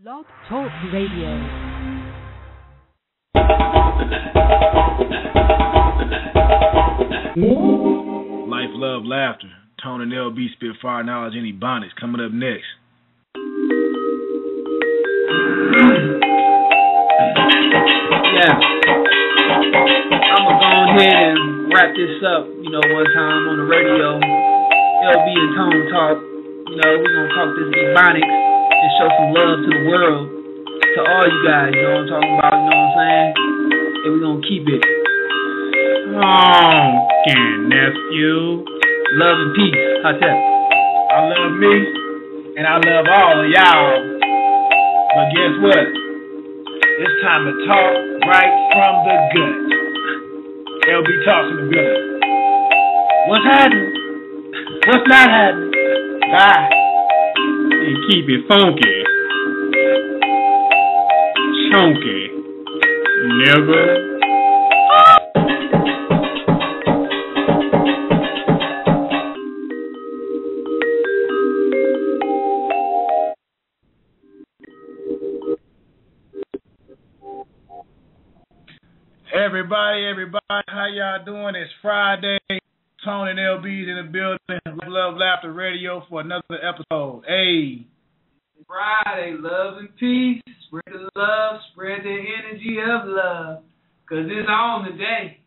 Blog Talk Radio. Life, Love, Laughter. Tone and LB spit fire knowledge and ebonics. Coming up next. Yeah. I'ma go ahead and wrap this up, one time on the radio. LB and Tone talk. We're gonna talk this ebonics and show some love to the world. To all you guys, you know what I'm talking about, you know what I'm saying? And we're gonna keep it. Nephew. Love and peace. Hot that? I love me, and I love all of y'all. But guess what? It's time to talk right from the gut. LB talks in the gut. What's happening? What's not happening? Bye. And keep it funky. Chunky. Never. Everybody, how y'all doing? It's Friday. Tone and LB's in the building. Life, Love, Laughter Radio for another episode. Hey. Friday, love and peace. Spread the love, spread the energy of love. Because it's on today.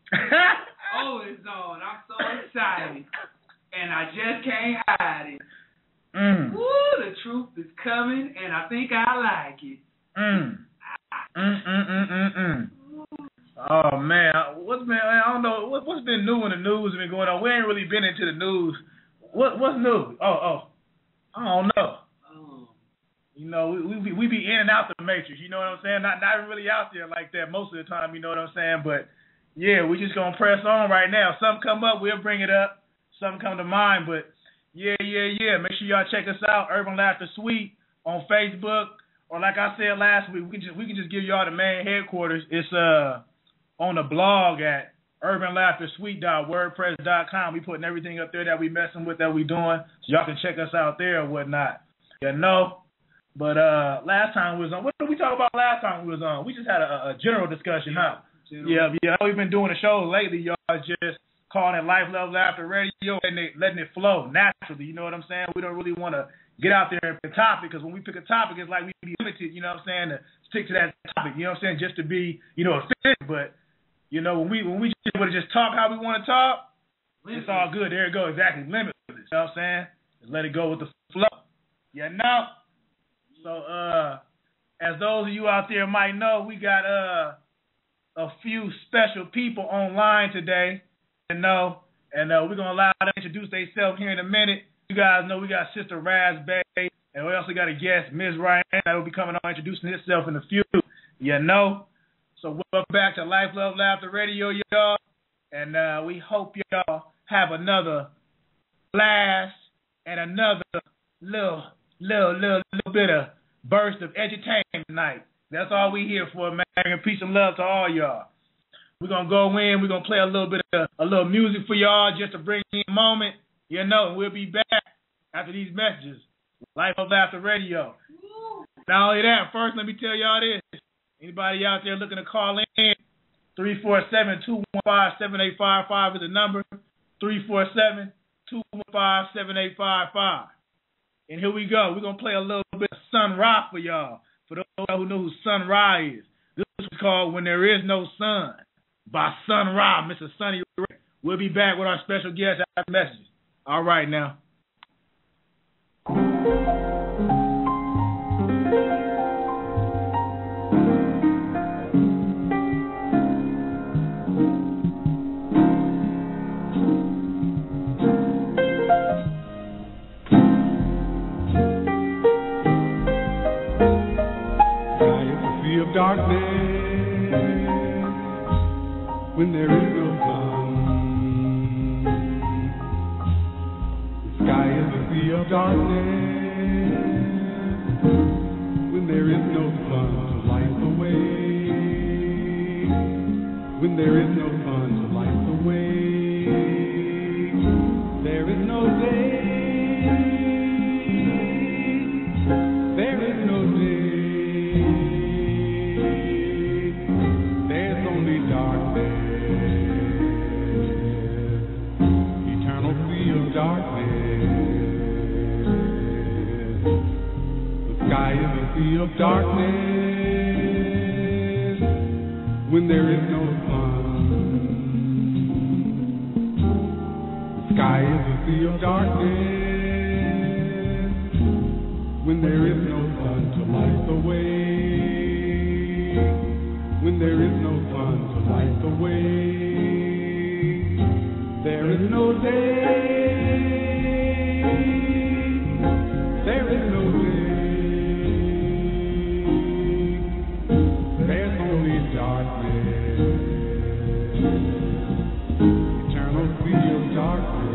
Oh, it's on. I'm so excited. And I just can't hide it. Woo, the truth is coming, and I think I like it. Oh man, I don't know what's been new in the news been going on. We ain't really been into the news. What's new? I don't know. We be in and out the matrix. You know what I'm saying? Not really out there like that most of the time. You know what I'm saying? But yeah, we just gonna press on right now. Something come up, we'll bring it up. Something come to mind, but yeah. Make sure y'all check us out, Urban Laughter Suite on Facebook, or like I said last week, we can just give y'all the main headquarters. It's on the blog at urbanlaughtersweet.wordpress.com. We putting everything up there that we messing with, that we doing, so y'all can check us out there or whatnot. But last time we was on, what did we talk about last time we was on? We just had a general discussion, huh? Yeah. We've been doing the shows lately, y'all, just calling it Life, Love, Laughter Radio, letting it flow naturally. You know what I'm saying? We don't really want to get out there and pick a topic, because when we pick a topic, it's like we be limited, you know what I'm saying, to stick to that topic, you know what I'm saying, just to be, efficient. But, when we just want to just talk how we want to talk, it's all good. There it goes. Exactly. Limitless. You know what I'm saying? Just let it go with the flow. So, as those of you out there might know, we got a few special people online today, and we're going to allow them to introduce themselves here in a minute. You guys know we got Sista Raz Bey, and we also got a guest, Ms. Ryan, that will be coming on introducing herself in a few. So welcome back to Life, Love, Laughter Radio, y'all. And we hope y'all have another blast and another little bit of burst of entertainment tonight. That's all we here for, man. And peace and love to all y'all. We're going to go in. We're going to play a little bit of a little music for y'all just to bring in a moment. And we'll be back after these messages. Life of Laughter Radio. Not only that, first let me tell y'all this. Anybody out there looking to call in, 347-215-7855 is the number. 347-215-7855. And here we go. We're going to play a little bit of Sun Ra for y'all. For those who know who Sun Ra is. This is called When There Is No Sun by Sun Ra, Mr. Sunny Ray. We'll be back with our special guest after messages. All right now. Darkness, when there is no sun. The sky is a sea of darkness, when there is no sun to light the way. When there is no sun to light the way, there is no day. There is no day. is a sea of darkness when there is no sun. The sky is a sea of darkness when there is no sun to light the way. When there is no sun to light the way, there is no day. There is no day. There's only darkness. Eternal sea of darkness.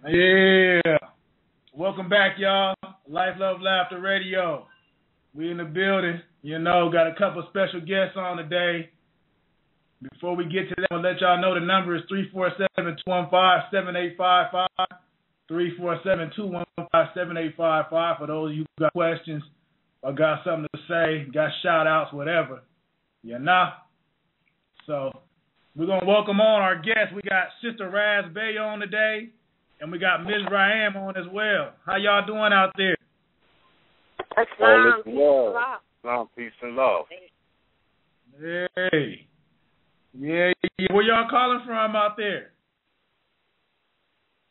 Yeah. Welcome back, y'all. Life, Love, Laughter Radio. We in the building. You know, got a couple special guests on today. Before we get to that, I'll let y'all know the number is 347-215-7855. 347-215-7855 for those of you who got questions or got something to say, got shout-outs, whatever. You know? So we're going to welcome on our guests. We got Sista Raz Bey on today, and we got Ms. Ryan on as well. How y'all doing out there? All is well. Islam, peace and love. Hey. Yeah. Where y'all calling from out there?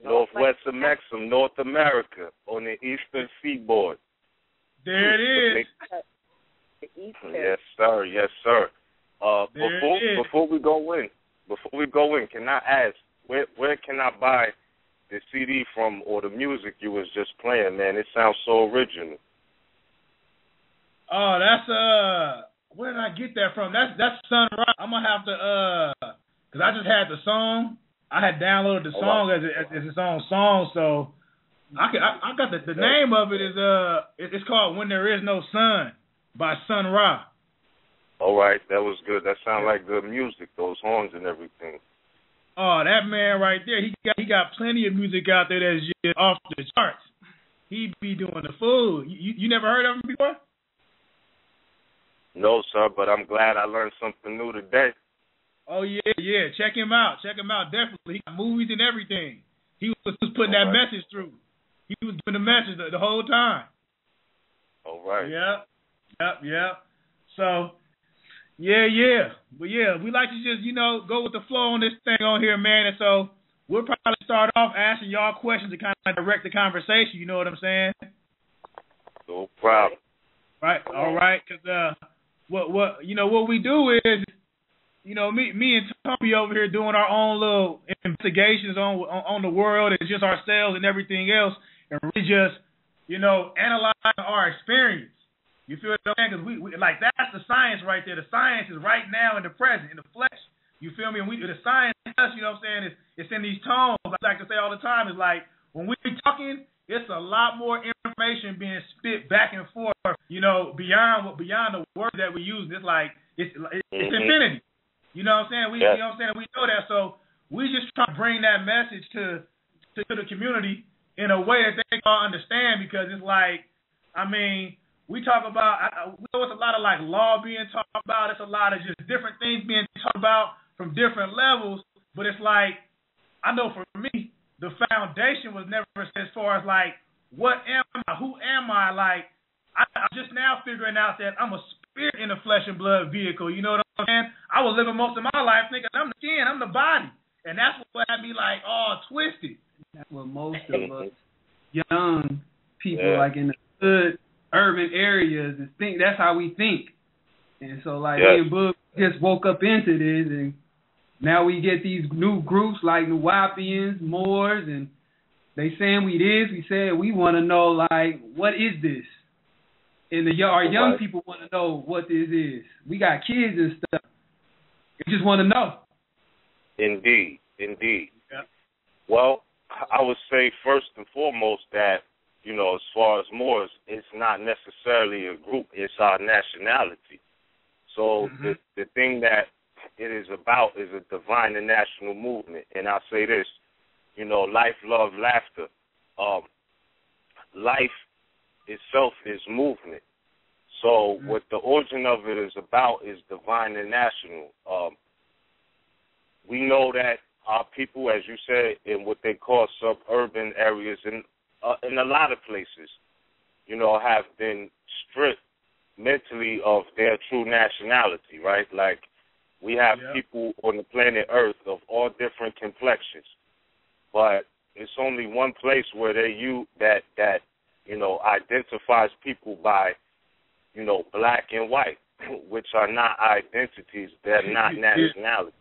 Northwest of Mexico, North America, on the eastern seaboard. There it is. Yes, sir. Yes, sir. Before we go in, can I ask where can I buy the CD from or the music you was just playing, man? It sounds so original. Oh, that's where did I get that from? That's Sun Ra. I'm gonna have to cause I just had the song. I had downloaded the song as its own song, so I got the name of it is it's called When There Is No Sun by Sun Ra. All right, that was good. That sounded like good music, those horns and everything. Oh, that man right there, he got plenty of music out there that's just off the charts. He be doing the food. You never heard of him before? No, sir, but I'm glad I learned something new today. Oh, yeah. Check him out. Definitely. He got movies and everything. He was putting that message through. He was giving the message the whole time. All right. Yep. So, yeah. But, yeah, we like to just, go with the flow on this thing on here, man. And so we'll probably start off asking y'all questions to kind of direct the conversation. You know what I'm saying? No problem. Right. All right. Because what we do is, me and Tommy over here doing our own little investigations on the world and just ourselves and everything else, and really just, analyzing our experience. You feel what I'm saying? Because we like, that's the science right there. The science is right now in the present, in the flesh. You feel me? And the science, you know what I'm saying, it's in these tones. I like to say all the time, it's like, when we talking, it's a lot more information being spit back and forth, beyond the words that we use. It's like, it's infinity. You know what I'm saying? We know that. So we just try to bring that message to the community in a way that they can all understand, because it's like, we talk about, we know it's a lot of like law being talked about. It's a lot of just different things being talked about from different levels. But it's like, I know for me, the foundation was never as far as like, what am I? Who am I? Like, I'm just now figuring out that I'm a spirit in a flesh and blood vehicle. You know what I'm saying? I was living most of my life thinking I'm the skin, I'm the body. And that's what had me like all twisted. That's what most of us young people like in the hood, urban areas, think that's how we think. And so like me and Boog just woke up into this, and now we get these new groups like the Wapians, Moors, and they saying we this, we said we want to know like, what is this? And our young people want to know what this is. We got kids and stuff. We just want to know. Indeed. Yeah. Well, I would say first and foremost that, as far as Moors, it's not necessarily a group, it's our nationality. So the thing that it is about is a divine and national movement. And I'll say this, life, love, laughter. Life itself is movement. So what the origin of it is about is divine and national. We know that our people, as you said, in what they call suburban areas, in a lot of places, have been stripped mentally of their true nationality, right? Like, we have people on the planet Earth of all different complexions, but it's only one place where that identifies people by, black and white, which are not identities, they're not nationalities.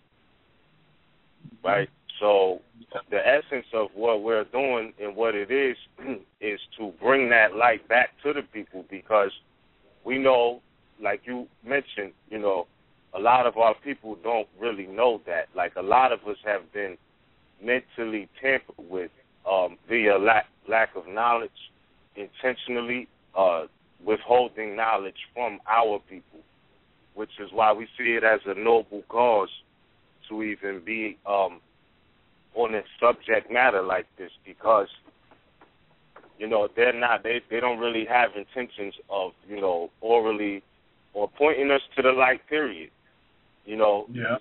Right? So the essence of what we're doing and what it is to bring that light back to the people, because we know, like you mentioned, a lot of our people don't really know that. Like, a lot of us have been mentally tampered with via lack of knowledge, intentionally withholding knowledge from our people, which is why we see it as a noble cause to even be on a subject matter like this, because they don't really have intentions of orally or pointing us to the light, period,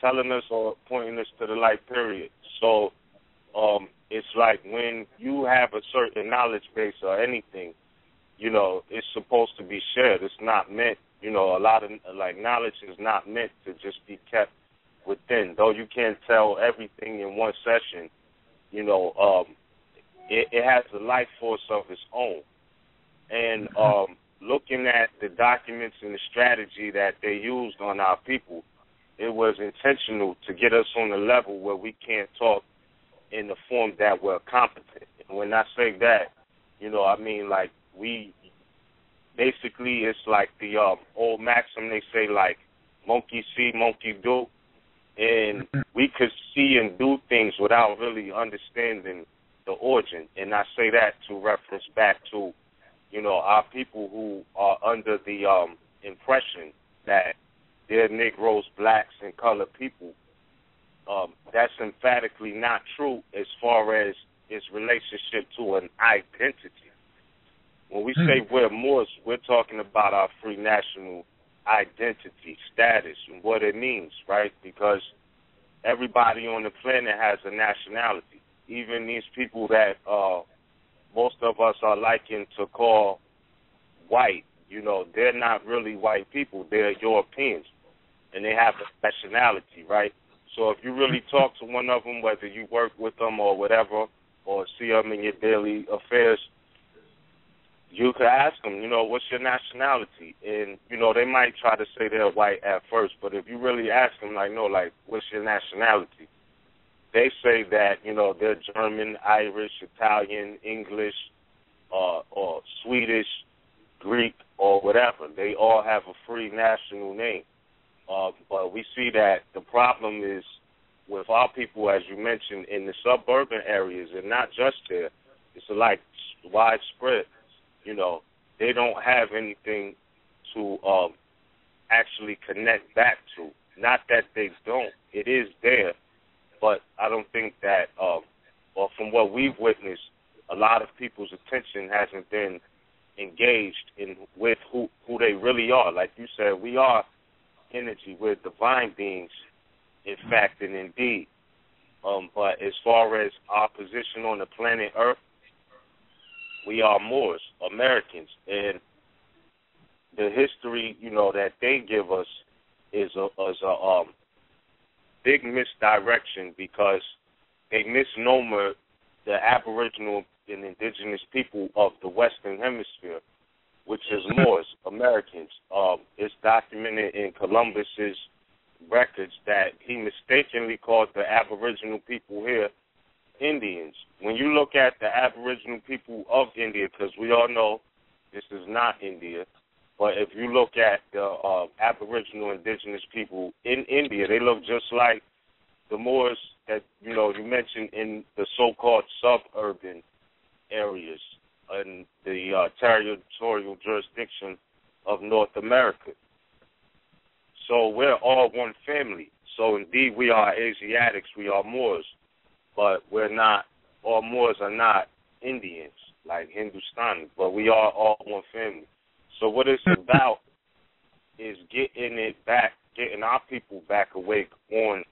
telling us or pointing us to the light, period. So it's like when you have a certain knowledge base or anything, it's supposed to be shared. It's not meant, a lot of knowledge is not meant to just be kept within. Though you can't tell everything in one session, it has a life force of its own. And looking at the documents and the strategy that they used on our people, it was intentional to get us on a level where we can't talk in the form that we're competent. And when I say that, we basically, it's like the old maxim they say, like, monkey see, monkey do. And we could see and do things without really understanding the origin. And I say that to reference back to, our people who are under the impression that they're Negroes, blacks, and colored people. that's emphatically not true as far as its relationship to an identity. When we say we're Moors, we're talking about our free national identity, status, and what it means, right? Because everybody on the planet has a nationality. Even these people that most of us are likened to call white, you know, they're not really white people. They're Europeans, and they have a nationality, right? So if you really talk to one of them, whether you work with them or whatever, or see them in your daily affairs, you could ask them, you know, what's your nationality? And, you know, they might try to say they're white at first, but if you really ask them, like, no, like, what's your nationality? They say that, you know, they're German, Irish, Italian, English, or Swedish, Greek, or whatever. They all have a free national name. But we see that the problem is with our people, as you mentioned, in the suburban areas, and not just there. It's like widespread. You know, they don't have anything to actually connect back to. Not that they don't. It is there. But I don't think that, or from what we've witnessed, a lot of people's attention hasn't been engaged in with who they really are. Like you said, we are energy. We're divine beings, in fact and indeed. But as far as our position on the planet Earth, we are Moors, Americans, and the history, you know, that they give us is a big misdirection because they misnomer the Aboriginal and indigenous people of the Western Hemisphere, which is Moors, Americans. It's documented in Columbus's records that he mistakenly called the Aboriginal people here Indians. When you look at the Aboriginal people of India, because we all know this is not India, but if you look at the Aboriginal indigenous people in India, they look just like the Moors that, you know, you mentioned in the so-called suburban areas in the territorial jurisdiction of North America. So we're all one family. So indeed we are Asiatics, we are Moors, but we're not, all Moors are not Indians like Hindustani, but we are all one family. So what it's about is getting it back, getting our people back awake on,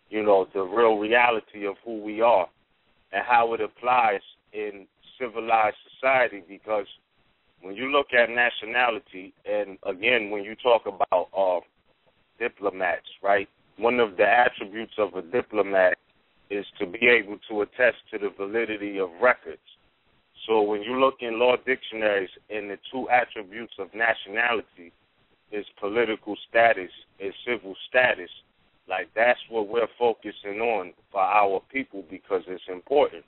you know, the real reality of who we are and how it applies in civilized society. Because when you look at nationality, and again, when you talk about diplomats, right, one of the attributes of a diplomat is to be able to attest to the validity of records. So when you look in law dictionaries, and the two attributes of nationality is political status and civil status, like that's what we're focusing on for our people because it's important.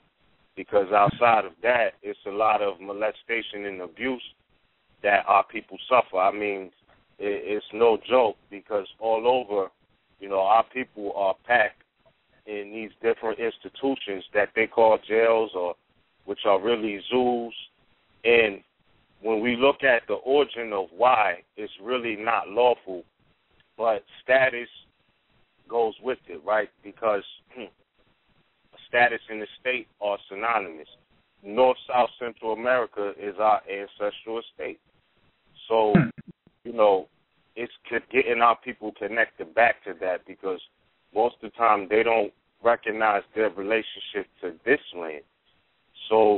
Because outside of that, it's a lot of molestation and abuse that our people suffer. I mean, it's no joke because all over, you know, our people are packed in these different institutions that they call jails, or which are really zoos. And when we look at the origin of why, it's really not lawful, but status goes with it, right? Because status and the state are synonymous. North, South, Central America is our ancestral estate. So, you know, it's getting our people connected back to that because most of the time they don't recognize their relationship to this land. So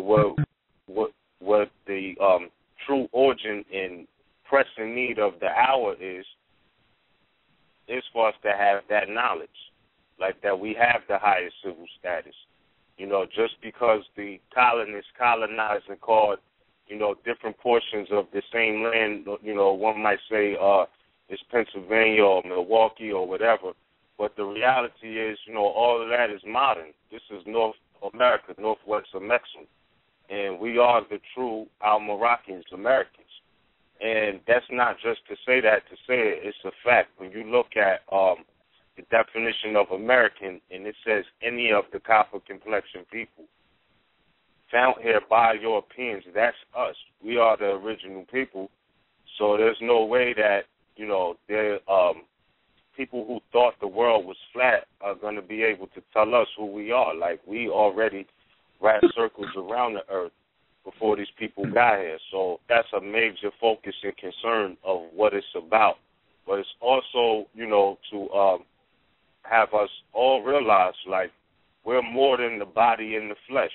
what the true origin and pressing need of the hour is for us to have that knowledge, like that we have the highest civil status. You know, just because the colonists colonized and called, you know, different portions of the same land, you know, one might say it's Pennsylvania or Milwaukee or whatever, but the reality is, you know, all of that is modern. This is North America, Northwest of Mexico, and we are the true Al-Moroccans, Americans. And that's not just to say that to say it, it's a fact. When you look at the definition of American, and it says any of the copper complexion people found here by Europeans, that's us. We are the original people. So there's no way that, you know, people who thought the world was flat are going to be able to tell us who we are. Like, we already ran circles around the earth before these people got here. So that's a major focus and concern of what it's about. But it's also, you know, to have us all realize, like, we're more than the body and the flesh.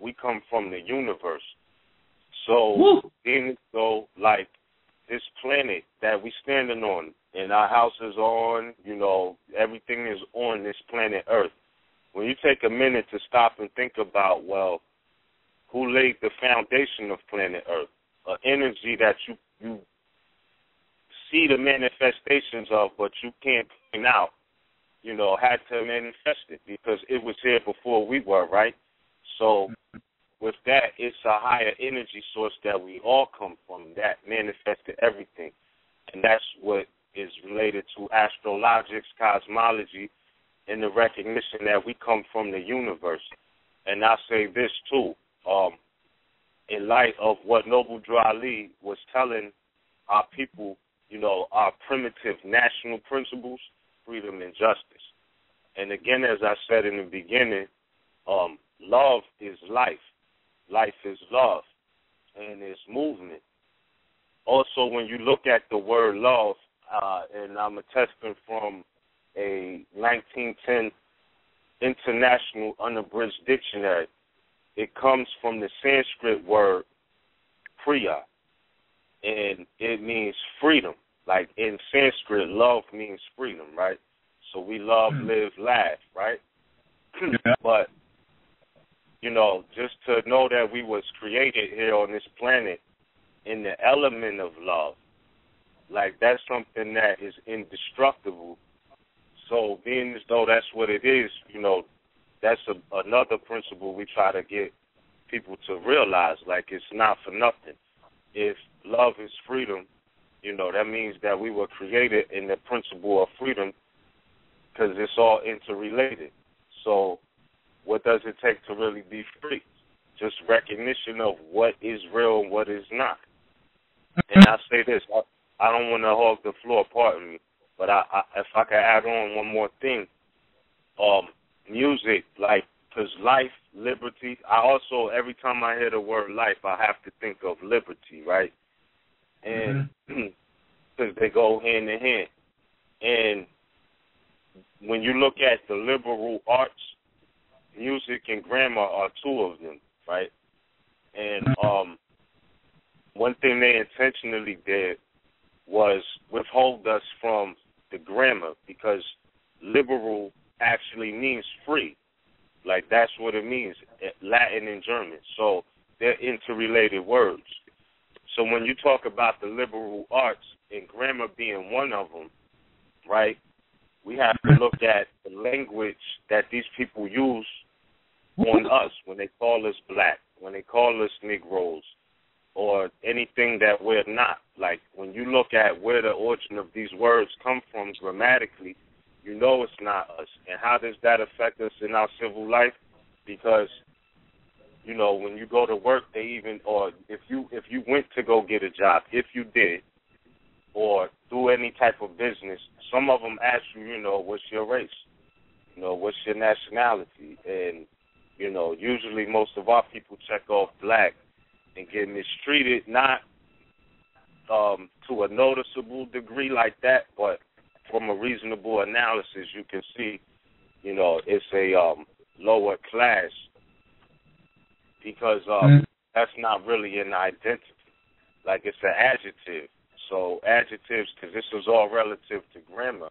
We come from the universe. So, being so, like, this planet that we standing on, and our house is on, you know, everything is on this planet Earth. When you take a minute to stop and think about, well, who laid the foundation of planet Earth? An energy that you see the manifestations of, but you can't point out, you know, had to manifest it because it was here before we were, right? So with that, it's a higher energy source that we all come from that manifested everything. And that's what is related to astrologics, cosmology, and the recognition that we come from the universe. And I'll say this, too. In light of what Noble Drew Ali was telling our people, you know, our primitive national principles, freedom and justice. And again, as I said in the beginning, love is life. Life is love, and it's movement. Also, when you look at the word love, and I'm attesting from a 1910 International Unabridged Dictionary, it comes from the Sanskrit word priya, and it means freedom. Like in Sanskrit, love means freedom, right? So we love, live, laugh, right? Yeah. But, you know, just to know that we was created here on this planet in the element of love, like that's something that is indestructible. So being as though that's what it is, you know, that's another principle we try to get people to realize, like it's not for nothing. If love is freedom, you know, that means that we were created in the principle of freedom because it's all interrelated. So what does it take to really be free? Just recognition of what is real and what is not. And I'll say this, I don't want to hog the floor, pardon me, but if I could add on one more thing, music, like, because life, liberty, I also, every time I hear the word life, I have to think of liberty, right? And because they go hand in hand. And when you look at the liberal arts, music and grammar are two of them, right? And one thing they intentionally did was withhold us from the grammar because liberal actually means free. Like, that's what it means, Latin and German. So they're interrelated words. So when you talk about the liberal arts and grammar being one of them, right, we have to look at the language that these people use on us when they call us black, when they call us Negroes, or anything that we're not. Like, when you look at where the origin of these words come from grammatically, you know it's not us. And how does that affect us in our civil life? Because, you know, when you go to work, they even, or if you went to go get a job, if you did, or do any type of business, some of them ask you, you know, what's your race? You know, what's your nationality? And, you know, usually most of our people check off black and get mistreated, not to a noticeable degree like that, but from a reasonable analysis, you can see, you know, it's a lower class because that's not really an identity. Like, it's an adjective. So adjectives, because this is all relative to grammar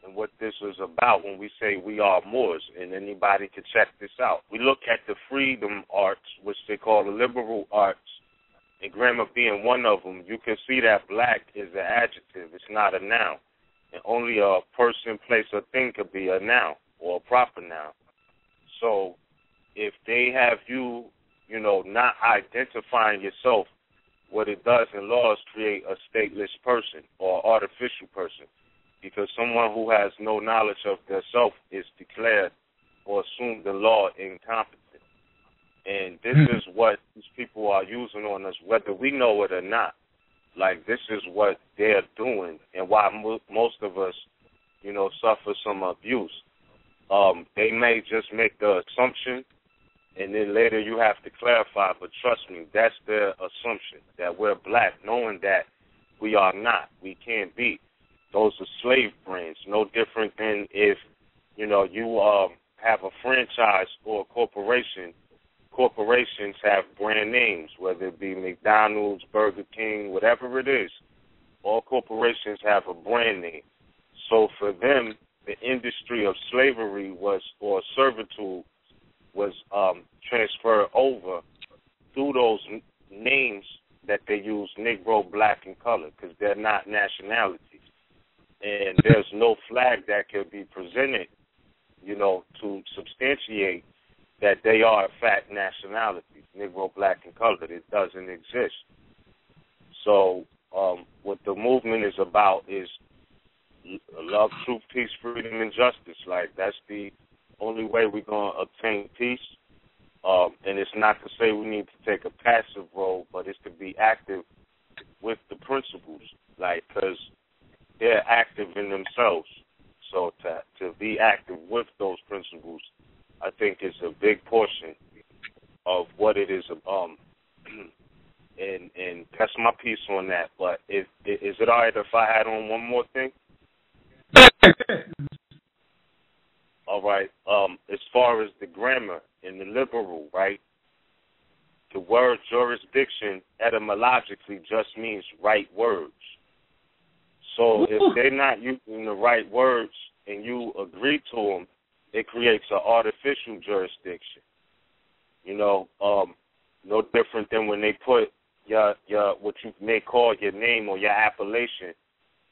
and what this is about when we say we are Moors, and anybody can check this out. We look at the freedom arts, which they call the liberal arts, and grammar being one of them. You can see that black is an adjective. It's not a noun. And only a person, place, or thing could be a noun or a proper noun. So if they have you, you know, not identifying yourself, what it does in law is create a stateless person or artificial person, because someone who has no knowledge of their self is declared or assumed the law incompetent. And this is what these people are using on us, whether we know it or not. Like, this is what they're doing, and why most of us, suffer some abuse. They may just make the assumption, and then later you have to clarify. But trust me, that's their assumption, that we're black, knowing that we are not. We can't be. Those are slave brands, no different than if, you have a franchise or a corporation. Corporations have brand names, whether it be McDonald's, Burger King, whatever it is. All corporations have a brand name. So for them, the industry of slavery or servitude was transferred over through those names that they use, Negro, black, and color, because they're not nationalities. And there's no flag that could be presented, to substantiate that they are, in fact, nationalities, Negro, black, and colored. It doesn't exist. So what the movement is about is love, truth, peace, freedom, and justice. Like, that's the only way we're going to obtain peace. And it's not to say we need to take a passive role, but it's to be active with the principles, because they're active in themselves. So to be active with those principles, I think is a big portion of what it is. And that's my piece on that. But is it all right if I add on one more thing? All right. As far as the grammar and the liberal, right, the word jurisdiction etymologically just means right words. So if they're not using the right words and you agree to them, it creates an artificial jurisdiction. No different than when they put your what you may call your name or your appellation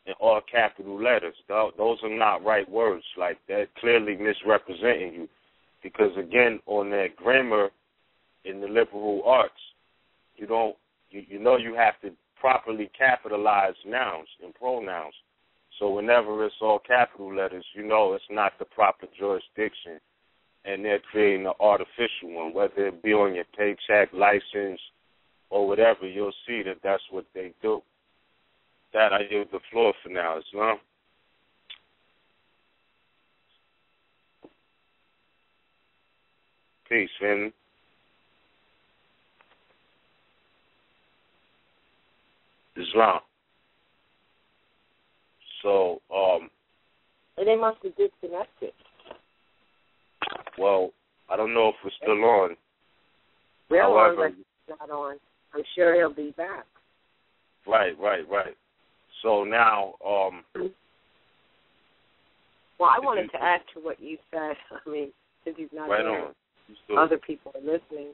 in all capital letters. Those are not right words. Like, they're clearly misrepresenting you. Because, again, on that grammar in the liberal arts, you have to properly capitalize nouns and pronouns. So whenever it's all capital letters, it's not the proper jurisdiction. And they're creating an artificial one, whether it be on your paycheck, license, or whatever. You'll see that that's what they do. That I yield the floor for now, Islam. Peace, family. Islam. So, and they must have disconnected. Well, I don't know if we're still on. We're on, but he's not on. I'm sure he'll be back. Right. So now, well, I wanted to add to what you said. I mean, since he's not there, other people are listening.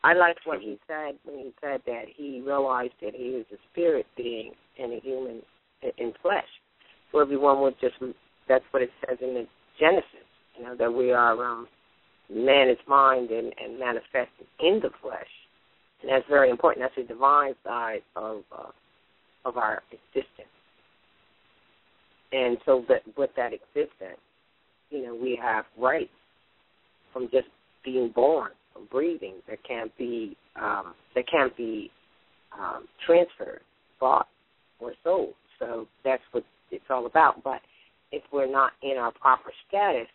I liked what he said when he said that he realized that he was a spirit being and a human in flesh. So everyone would that's what it says in the Genesis, that we are man is mind and manifested in the flesh. And that's very important. That's the divine side of our existence. And so that with that existence, we have rights from just being born, from breathing, that can't be transferred, bought, or sold. So that's what it's all about. But if we're not in our proper status,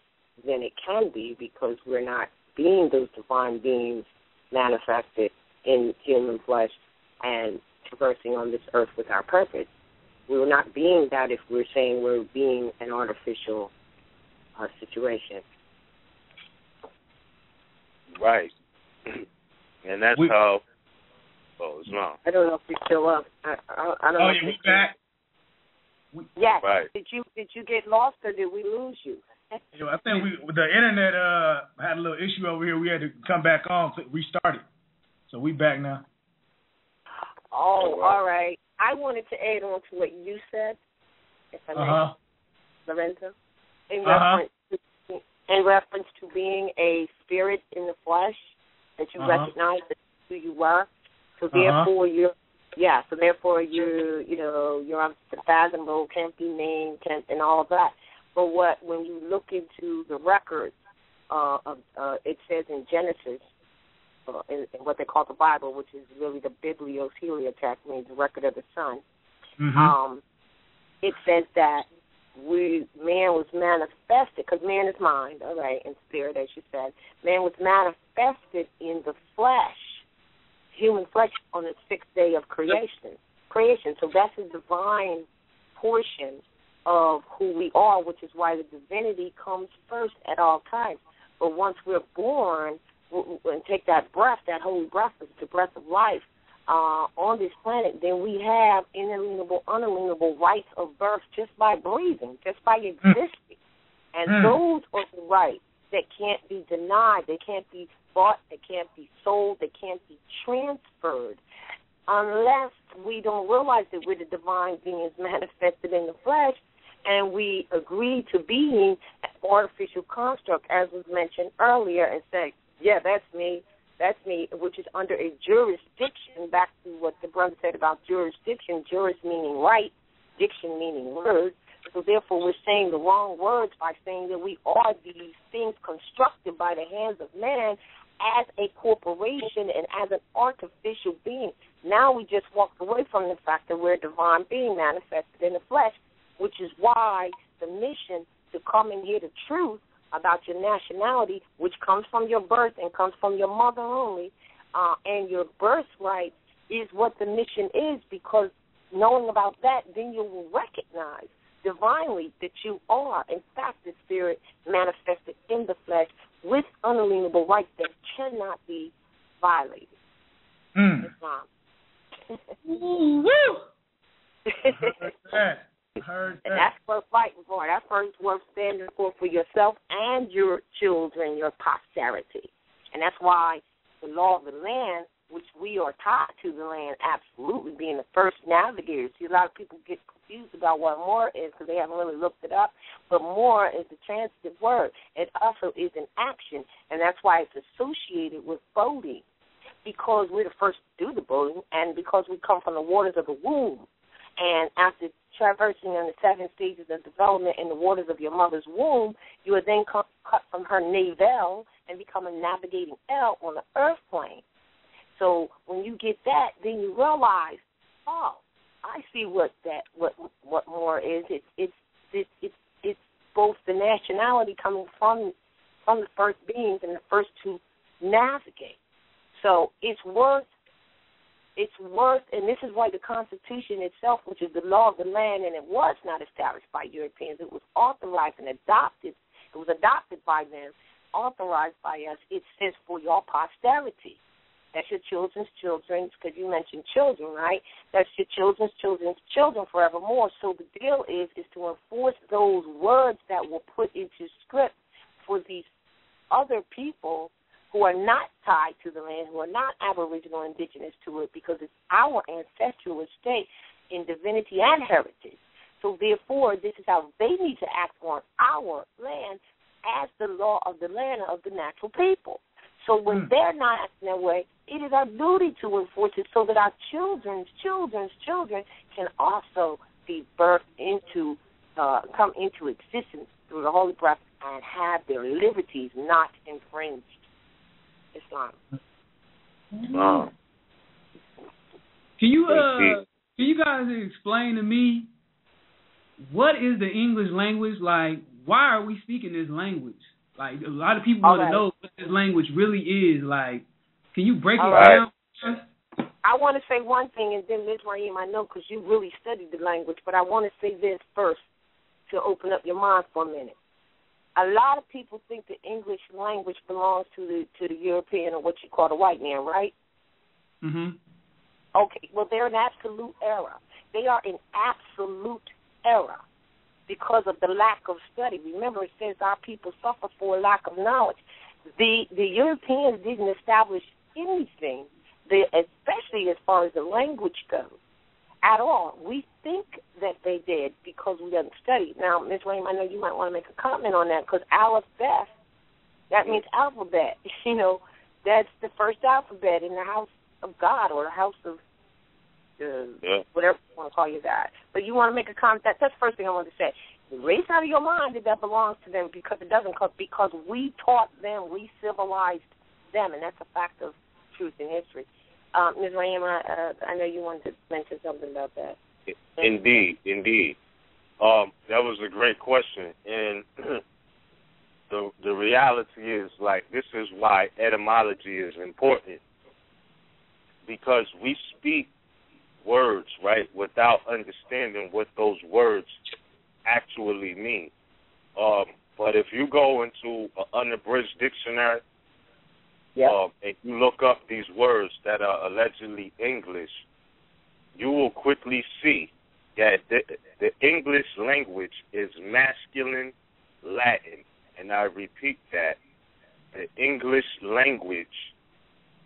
then it can be, because we're not being those divine beings manifested in human flesh and traversing on this earth with our purpose. We're not being that if we're saying we're being an artificial situation. Right. And that's how. Oh, it's not. I don't know if we still up. I don't know. Oh, yeah, we back. Yes. Right. Did you get lost, or did we lose you? I think the internet had a little issue over here. We had to come back on, restart it. So we back now. Oh, all right. I wanted to add on to what you said, if I may, Lorenzo, in reference to being a spirit in the flesh, that you recognize that who you were. So therefore you're unfathomable, can't be named, and all of that. But when you look into the records, it says in Genesis, in what they call the Bible, which is really the Biblios Heliotext, means the record of the sun. It says that man was manifested, because man is mind, all right, and spirit, as you said. Man was manifested in the flesh, human flesh, on the sixth day of creation. So that's a divine portion of who we are, which is why the divinity comes first at all times. But once we're born and take that breath, that holy breath, the breath of life, on this planet, then we have inalienable, unalienable rights of birth just by breathing, just by existing. And those are the rights that can't be denied. They can't be bought. They can't be sold. They can't be transferred unless we don't realize that we're the divine beings manifested in the flesh and we agree to being an artificial construct, as was mentioned earlier, and say, yeah, that's me, which is under a jurisdiction, back to what the brother said about jurisdiction, juris meaning right, diction meaning word. So therefore we're saying the wrong words by saying that we are these things constructed by the hands of man as a corporation and as an artificial being. Now we just walked away from the fact that we're a divine being manifested in the flesh, which is why the mission to come and hear the truth about your nationality, which comes from your birth and comes from your mother only, and your birthright is what the mission is, because knowing about that, then you will recognize divinely that you are, in fact, the spirit manifested in the flesh with unalienable rights that cannot be violated. Islam. Woo! Heard that. And that's worth fighting for. That's worth standing for yourself and your children, your posterity. And that's why the law of the land, which we are taught to the land, absolutely being the first navigators. See, a lot of people get confused about what more is because they haven't really looked it up. But more is the transitive word. It also is an action, and that's why it's associated with boating, because we're the first to do the boating, and because we come from the waters of the womb. And after traversing in the 7 stages of development in the waters of your mother's womb, you are then cut from her navel and become a navigating L on the earth plane. So when you get that, then you realize, oh, I see what more is. It's both the nationality coming from the first beings and the first to navigate. So it's worth, and this is why the Constitution itself, which is the law of the land, and it was not established by Europeans, it was authorized and adopted. It was adopted by them, authorized by us. It says for your posterity. That's your children's children, because you mentioned children, right? That's your children's children's children forevermore. So the deal is to enforce those words that were put into script for these other people who are not tied to the land, who are not aboriginal, indigenous to it, because it's our ancestral estate in divinity and heritage. So therefore, this is how they need to act on our land as the law of the land of the natural people. So when they're not acting that way, it is our duty to enforce it so that our children's children can also be birthed into, come into existence through the holy breath and have their liberties not infringed. Islam. Can you guys explain to me what is the English language? Like, why are we speaking this language? Like, a lot of people want to know what this language really is. Like, can you break it down? I want to say one thing, and then Ms. Raheem, I know because you really studied the language, but I want to say this first to open up your mind for a minute. A lot of people think the English language belongs to the European, or what you call the white man, right? Mm-hmm. Okay, well, they're in absolute error. They are in absolute error because of the lack of study. Remember, it says our people suffer for a lack of knowledge. The Europeans didn't establish anything, especially as far as the language goes, at all. We think that they did because we didn't study. Now, Ms. Raheem, I know you might want to make a comment on that, because Aleph-Beth, that means alphabet. You know, that's the first alphabet in the house of God, or the house of whatever you want to call your God. But you want to make a comment. That's the first thing I want to say. Erase out of your mind that belongs to them, because it doesn't, because we taught them, we civilized them, and that's a fact of truth in history. Ms. Raheem, I know you wanted to mention something about that. Indeed. That was a great question, and the reality is, like, this is why etymology is important, because we speak words, right, without understanding what those words actually mean. But if you go into an unabridged dictionary, and you look up these words that are allegedly English, you will quickly see that the English language is masculine Latin. And I repeat that. The English language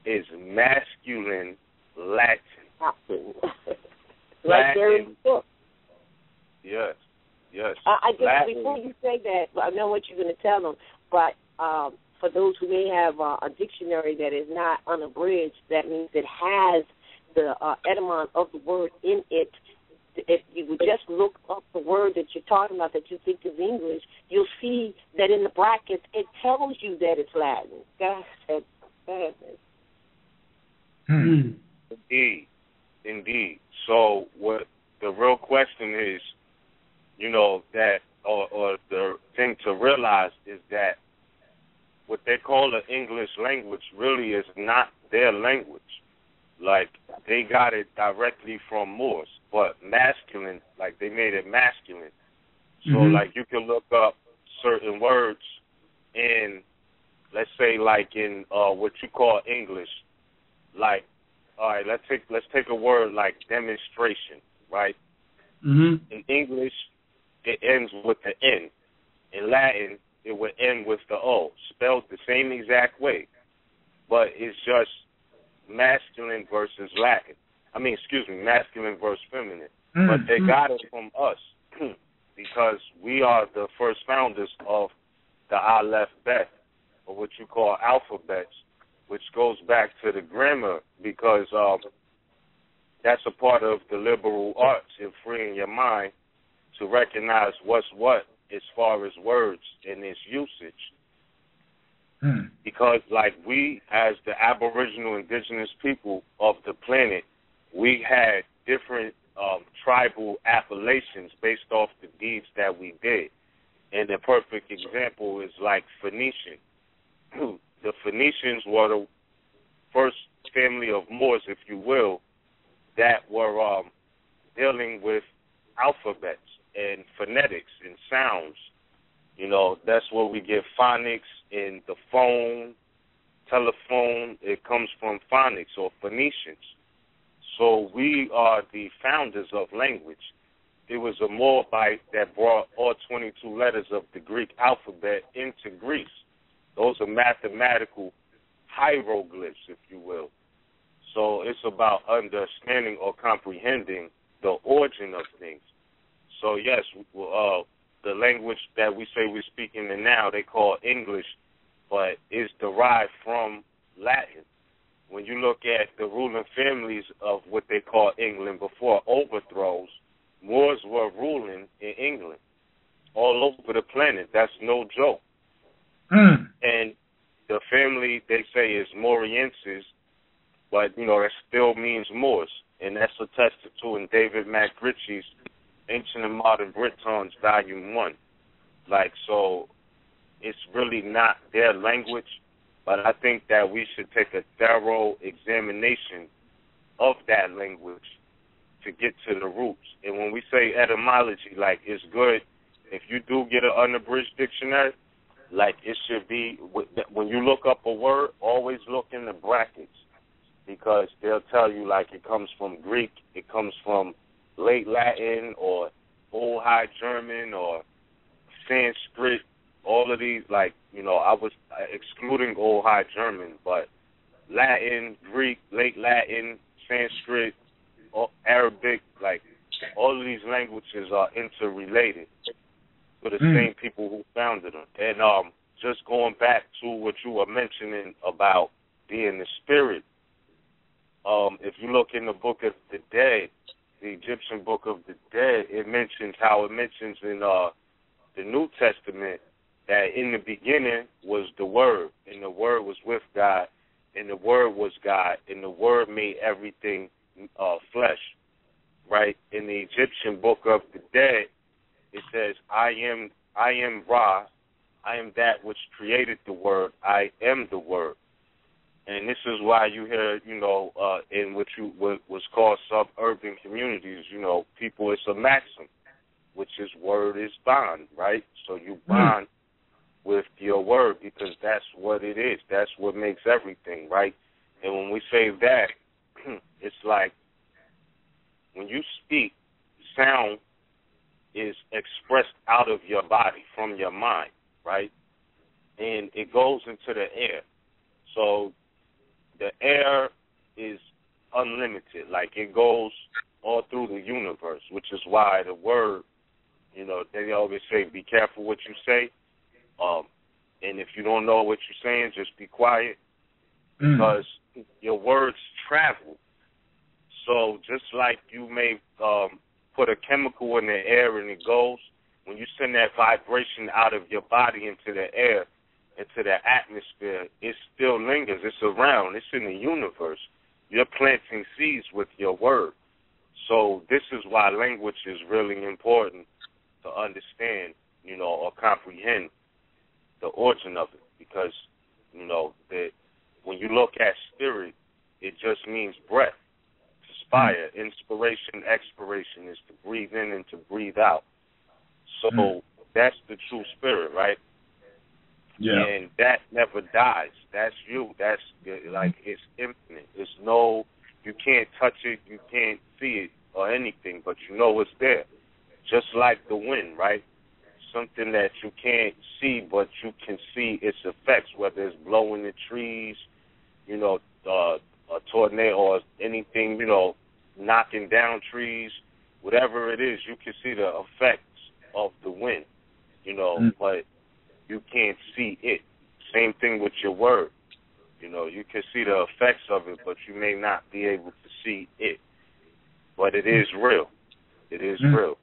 is masculine Latin. Right there in the book. Yes. I just, before you say that, I know what you're going to tell them, but for those who may have a dictionary that is not unabridged, that means it has the etymon of the word in it. If you would just look up the word that you're talking about that you think is English, you'll see that in the brackets it tells you that it's Latin. Go ahead. Indeed. So what the real question is, that or the thing to realize is that what they call the English language really is not their language. Like, they got it directly from Moors, but masculine, like, they made it masculine. So, like, you can look up certain words in, let's say, like, in what you call English. Like, all right, let's take a word like demonstration, right? In English, it ends with the N. In Latin, it would end with the O, spelled the same exact way, but it's just masculine versus Latin. Masculine versus feminine. But they got it from us because we are the first founders of the LIFE.LOVE, or what you call alphabets, which goes back to the grammar, because that's a part of the liberal arts in freeing your mind to recognize what's what as far as words and its usage. Because, like, we, as the Aboriginal indigenous people of the planet, we had different tribal appellations based off the deeds that we did. And the perfect example is, like, Phoenician. The Phoenicians were the first family of Moors, if you will, that were dealing with alphabets and phonetics and sounds. That's where we get phonics in the phone, telephone. It comes from phonics or Phoenicians. So we are the founders of language. It was a Moabite that brought all 22 letters of the Greek alphabet into Greece. Those are mathematical hieroglyphs, if you will. So it's about understanding or comprehending the origin of things. So, yes, the language that we say we're speaking in now, they call English, but it's derived from Latin. When you look at the ruling families of what they call England before overthrows, Moors were ruling in England all over the planet. That's no joke. And the family, they say, is Mauriensis, but, that still means Moors. And that's attested to in David McRitchie's Ancient and Modern Britons, Volume 1. Like, so it's really not their language, but I think that we should take a thorough examination of that language to get to the roots. And when we say etymology, like, it's good if you do get an unabridged dictionary, like, it should be, when you look up a word, always look in the brackets, because they'll tell you, like, it comes from Greek, it comes from Late Latin or Old High German or Sanskrit, all of these, like, I was excluding Old High German, but Latin, Greek, Late Latin, Sanskrit, Arabic, like, all of these languages are interrelated to the same people who founded them. And just going back to what you were mentioning about being the spirit, if you look in the Book of the Dead, the Egyptian Book of the Dead, it mentions how it mentions in the New Testament that in the beginning was the Word, and the Word was with God, and the Word was God, and the Word made everything flesh, right? In the Egyptian Book of the Dead, it says, I am Ra, I am that which created the word, I am the word. And this is why you hear, in what was called suburban communities, people, it's a maxim, which is word is bond, right? So you bond with your word because that's what it is. That's what makes everything, right? And when we say that, it's like when you speak, sound is expressed out of your body, from your mind, right? And it goes into the air. So the air is unlimited. Like, it goes all through the universe, which is why the word, they always say, be careful what you say. And if you don't know what you're saying, just be quiet, because your words travel. So just like you may put a chemical in the air and it goes, when you send that vibration out of your body into the air, into the atmosphere, it still lingers. It's around. It's in the universe. You're planting seeds with your word. So this is why language is really important to understand, or comprehend the origin of it. Because, that when you look at spirit, it just means breath. To spire, inspiration, expiration is to breathe in and to breathe out. So that's the true spirit, right? Yeah. And that never dies. That's you. That's like, it's infinite. It's you can't touch it, you can't see it or anything, but it's there. Just like the wind, right? Something that you can't see, but you can see its effects, whether it's blowing the trees, a tornado or anything, knocking down trees, whatever it is, you can see the effects of the wind, but you can't see it. Same thing with your word. You can see the effects of it, but you may not be able to see it. But it is real. It is real.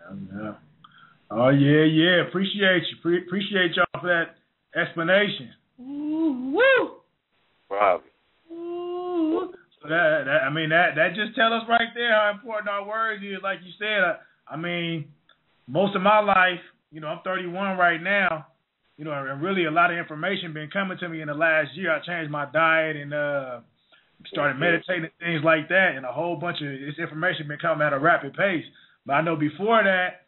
Yeah. Oh, yeah. Appreciate you. Appreciate y'all for that explanation. Woo! Probably. So that just tells us right there how important our words is. Like you said, most of my life, I'm 31 right now, and really a lot of information been coming to me in the last year. I changed my diet and started meditating and things like that, and a whole bunch of this information been coming at a rapid pace. But I know before that,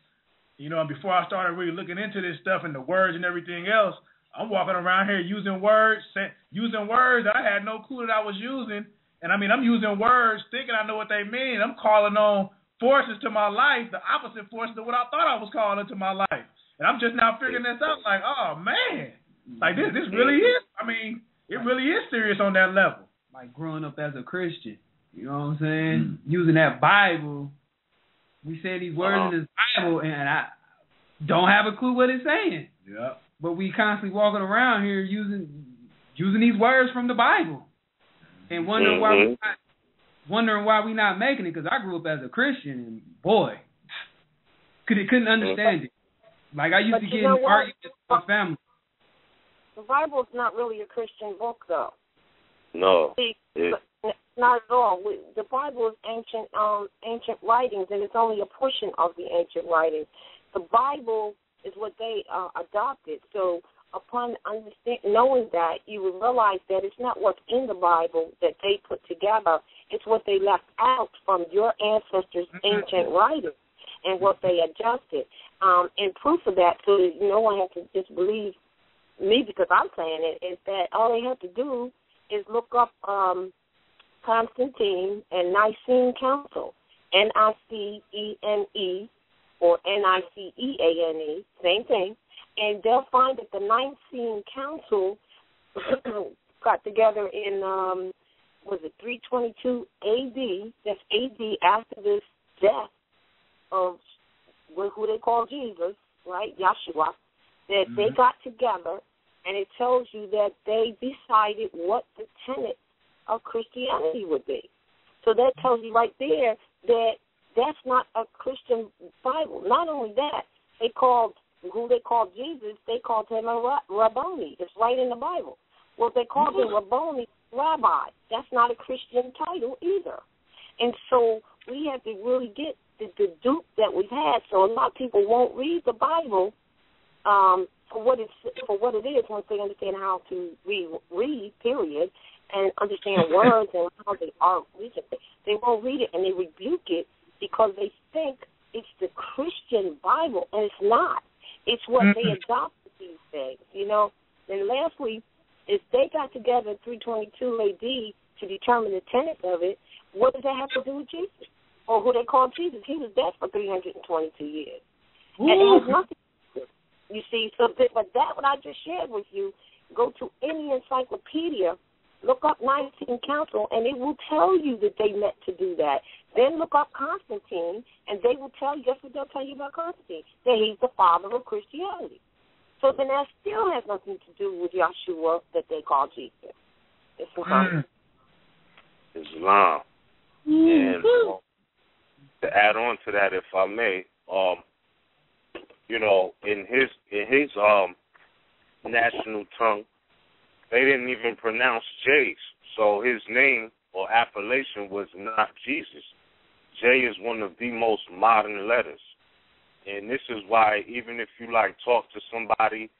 before I started really looking into this stuff and the words and everything else, I'm walking around here using words that I had no clue that I was using. And I'm using words thinking I know what they mean. I'm calling on forces to my life, the opposite forces of what I thought I was calling into my life. And I'm just now figuring this out, like, oh, man. Like, this really is, it really is serious on that level. Like growing up as a Christian, you know what I'm saying? Using that Bible, we say these words in this Bible, and I don't have a clue what it's saying. Yeah. But we constantly walking around here using these words from the Bible, and wondering why we not making it. Because I grew up as a Christian, and boy, couldn't understand it. Like, I used to get in arguments with my family. The Bible's not really a Christian book, though. No. Not at all. The Bible is ancient writings, and it's only a portion of the ancient writings. The Bible is what they adopted. So upon knowing that, you will realize that it's not what's in the Bible that they put together. It's what they left out from your ancestors' ancient writings and what they adjusted. And proof of that, so that no one has to just believe me because I'm saying it, is that all they have to do is look up Constantine and Nicene Council, Nicene or Niceane, same thing, and they'll find that the Nicene Council got together in, 322 A.D., that's A.D. after this death of who they call Jesus, right, Yeshua, that they got together, and it tells you that they decided what the tenets of Christianity would be. So that tells you right there that that's not a Christian Bible. Not only that, who they called Jesus, they called him a Rabboni. It's right in the Bible. Well, they called him Rabboni, rabbi. That's not a Christian title either. And so we have to really get the dupe that we've had. So a lot of people won't read the Bible for what it is once they understand how to read, period, and understand words and how they are. They won't read it and they rebuke it because they think it's the Christian Bible, and it's not. It's what they adopted these days, you know. And lastly, if they got together in 322 A.D. to determine the tenets of it, what does that have to do with Jesus? Or who they call Jesus? He was dead for 322 years. And it has nothing to do. You see, but that what I just shared with you, go to any encyclopedia, look up Nicene Council, and it will tell you that they meant to do that. Then look up Constantine, and they will tell you, guess what they'll tell you about Constantine? That he's the father of Christianity. So then that still has nothing to do with Yeshua that they call Jesus. Islam. Islam. And to add on to that, if I may, you know, in his national tongue, they didn't even pronounce J's. So his name or appellation was not Jesus. J is one of the most modern letters. And this is why even if you, like, talk to somebody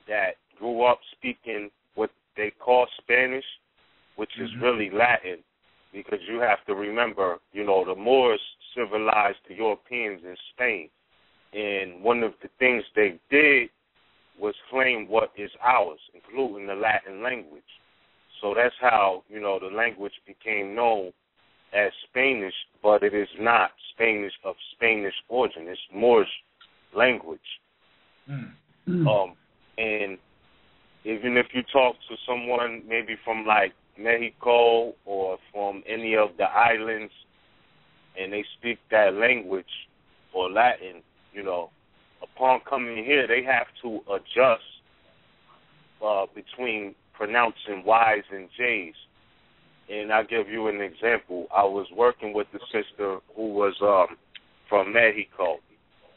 that grew up speaking what they call Spanish, which is really Latin, because you have to remember, you know, the Moors civilized the Europeans in Spain. And one of the things they did was claim what is ours, including the Latin language. So that's how, you know, the language became known as Spanish, but it is not Spanish of Spanish origin. It's Moorish language. And even if you talk to someone maybe from, like, Mexico or from any of the islands and they speak that language or Latin, you know, upon coming here, they have to adjust between pronouncing Y's and J's. And I'll give you an example. I was working with the sister who was from Mexico,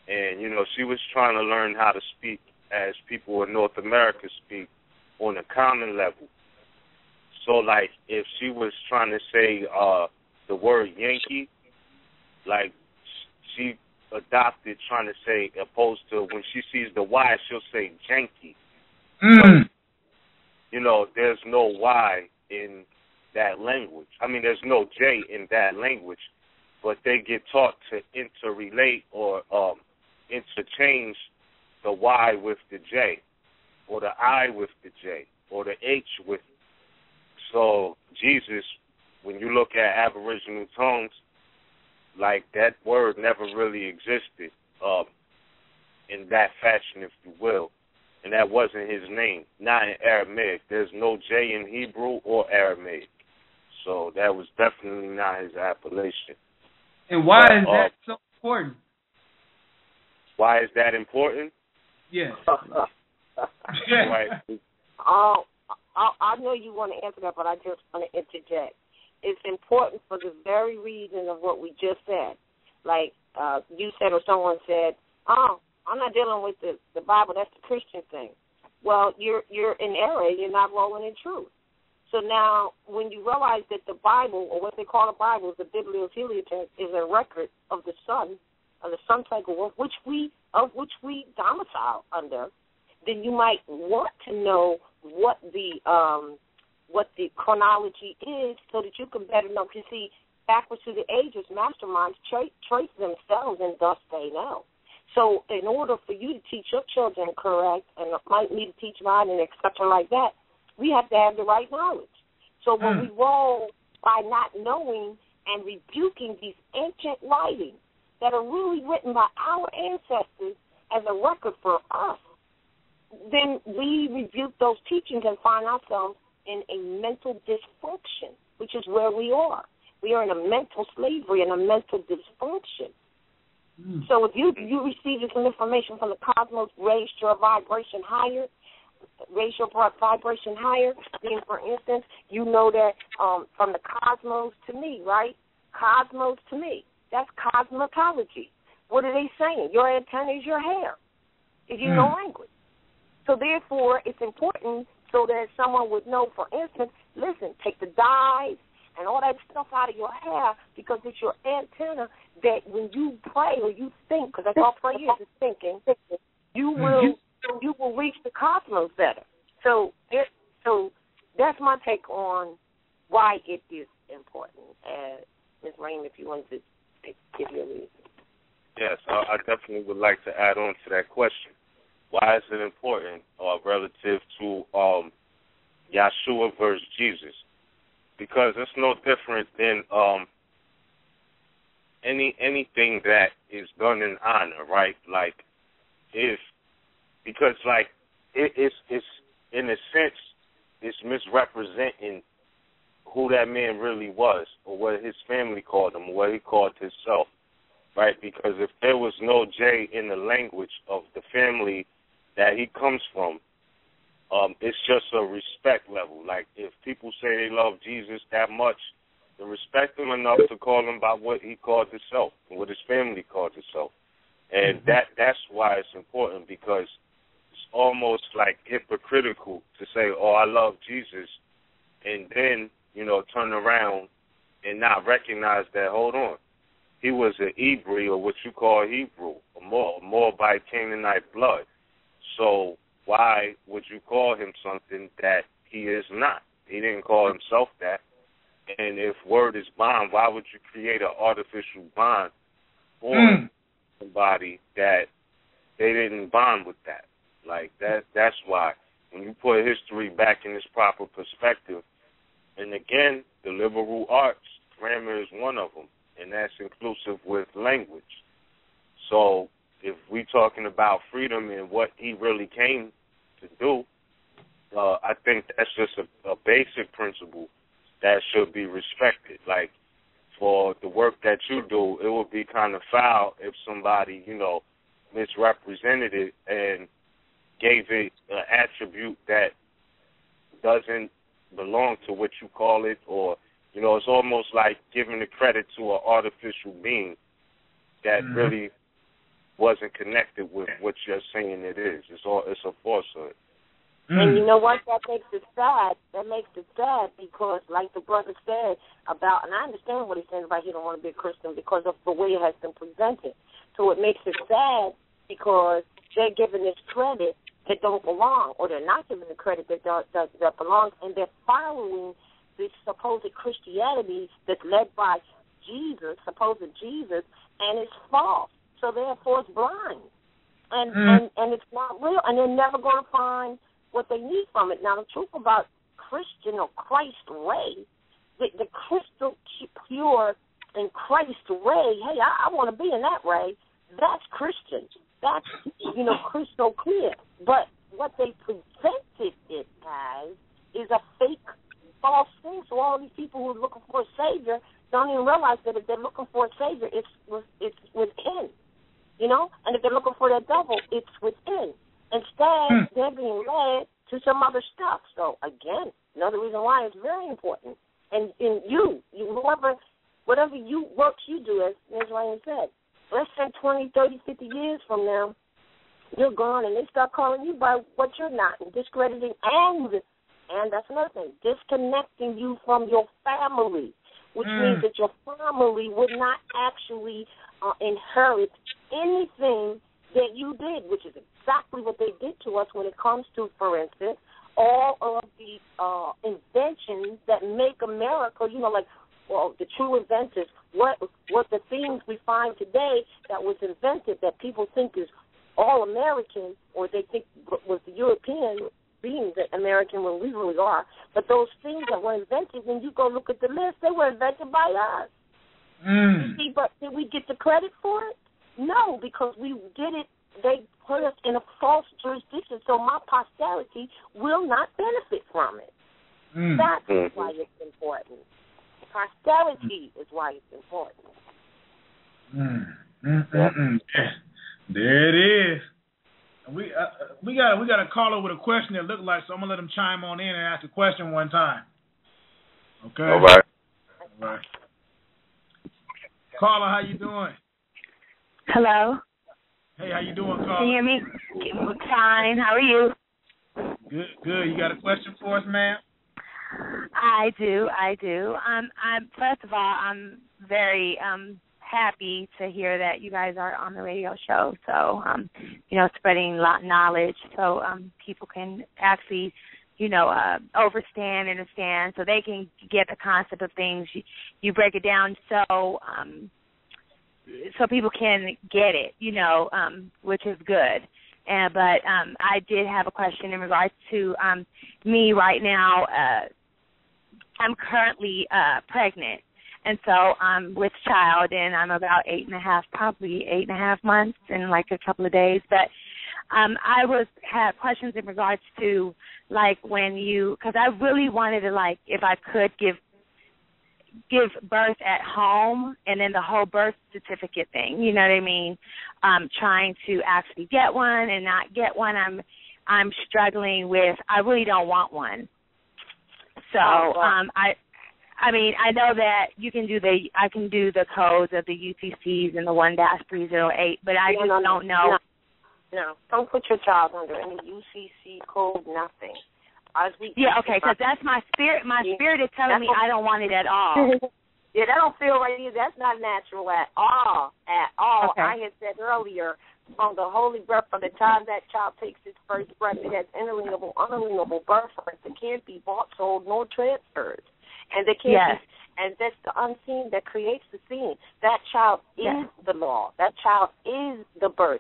and, you know, she was trying to learn how to speak as people in North America speak on a common level. So, like, if she was trying to say the word Yankee, like, she adopted trying to say, opposed to when she sees the Y, she'll say Janky. But, you know, there's no Y in that language. I mean, there's no J in that language, but they get taught to interrelate or interchange the Y with the J, or the I with the J, or the H with. So Jesus, when you look at Aboriginal tongues, like, that word never really existed in that fashion, if you will. And that wasn't his name, not in Aramaic. There's no J in Hebrew or Aramaic. So that was definitely not his appellation. And why is that so important? Why is that important? Yes. I know you want to answer that, but I just want to interject. It's important for the very reason of what we just said. Like you said, or someone said, "Oh, I'm not dealing with the Bible. That's the Christian thing." Well, you're in error. You're not rolling in truth. So now, when you realize that the Bible, or what they call the Bible, the Bibliothelium, is a record of the sun cycle, of which we domicile under, then you might want to know what the chronology is, so that you can better know. You see, backwards through the ages, masterminds trace themselves, and thus they know. So, in order for you to teach your children correct, and might need to teach mine, and et cetera like that, we have to have the right knowledge. So when we roll by not knowing and rebuking these ancient writings that are really written by our ancestors as a record for us, then we rebuke those teachings and find ourselves in a mental dysfunction, which is where we are. We are in a mental slavery and a mental dysfunction. So if you receive this information from the cosmos, raise your vibration higher, meaning, for instance, you know that from the cosmos to me, right? Cosmos to me. That's cosmetology. What are they saying? Your antenna is your hair, if you know language. So therefore, it's important so that someone would know, for instance, listen, take the dyes, and all that stuff out of your hair because it's your antenna that when you pray or you think, because that's all prayer is thinking, you will reach the cosmos better. So that's my take on why it is important. Ms. Rain, if you want to give your reason. Yes, I definitely would like to add on to that question. Why is it important relative to Yahshua versus Jesus? Because it's no different than anything that is done in honor, right? Like it's in a sense it's misrepresenting who that man really was, or what his family called him, or what he called himself, right? Because if there was no J in the language of the family that he comes from, it's just a respect level. Like if people say they love Jesus that much, to respect him enough to call him by what he called himself, and what his family called himself. And that's why it's important, because it's almost like hypocritical to say, oh, I love Jesus, and then, turn around and not recognize that, hold on, he was an Hebrew, or what you call Hebrew, a Moabite Canaanite blood. So why would you call him something that he is not? He didn't call himself that. And if word is bond, why would you create an artificial bond for somebody that they didn't bond with that? Like that's why when you put history back in its proper perspective, and again, the liberal arts, grammar is one of them, and that's inclusive with language. So if we're talking about freedom and what he really came to do, I think that's just a basic principle that should be respected. Like, for the work that you do, it would be kind of foul if somebody, misrepresented it and gave it an attribute that doesn't belong to what you call it, or, it's almost like giving the credit to an artificial being that really wasn't connected with what you're saying it is. It's a falsehood. And you know what? That makes it sad. That makes it sad because, like the brother said about, and I understand what he's saying about he don't want to be a Christian because of the way it has been presented. So it makes it sad because they're giving this credit that don't belong, or they're not giving the credit that belongs, and they're following this supposed Christianity that's led by Jesus, supposed Jesus, and it's false. So therefore, it's blind, and it's not real, and they're never going to find what they need from it. Now, the truth about Christian or Christ way, the crystal pure and Christ way, hey, I want to be in that way, that's Christian. That's, crystal clear. But what they presented it as is a fake, false thing. So all these people who are looking for a Savior don't even realize that if they're looking for a Savior, it's within, And if they're looking for that devil, it's within. Instead, they're being led to some other stuff. So, again, another reason why it's very important. And whatever works you do, as Ms. Rain said, let's say 20, 30, 50 years from now, you're gone, and they start calling you by what you're not, and discrediting, and that's another thing, disconnecting you from your family, which means that your family would not actually inherit anything that you did, which is exactly what they did to us when it comes to, for instance, all of the inventions that make America, the true inventors, what the things we find today that was invented that people think is all American, or they think was the European being the American when we really are. But those things that were invented, when you go look at the list, they were invented by us. You see, but did we get the credit for it? No, because we did it. They put us in a false jurisdiction, so my posterity will not benefit from it. That's why it's important. Posterity is why it's important. There it is. We got a caller with a question that looked like, so I'm gonna let him chime on in and ask a question one time. Okay. All right. Caller, how you doing? Hello. Hey, how you doing, caller? Can you hear me? Fine. How are you? Good. You got a question for us, ma'am? I do. First of all, I'm very happy to hear that you guys are on the radio show. So, spreading a lot of knowledge so people can actually, understand, so they can get the concept of things. You break it down so people can get it, which is good. But I did have a question in regards to me right now. I'm currently pregnant, and so I'm with child, and I'm about 8.5 months in like a couple of days. But I had questions in regards to like because I really wanted to, like, if I could give birth at home, and then the whole birth certificate thing, you know what I mean? Trying to actually get one and not get one, I'm struggling with. I really don't want one. So I know that I can do the codes of the UTCs and the 1-308, but I just don't know. No, don't put your child under any UCC code, nothing. Because that's my spirit. My spirit is telling me I don't want it at all. Yeah, that don't feel right either. That's not natural at all. Okay. I had said earlier, from the holy breath, from the time that child takes its first breath, it has unalienable birth rights. It can't be bought, sold, nor transferred. And they can't be, and that's the unseen that creates the seen. That child is the law. That child is the birth.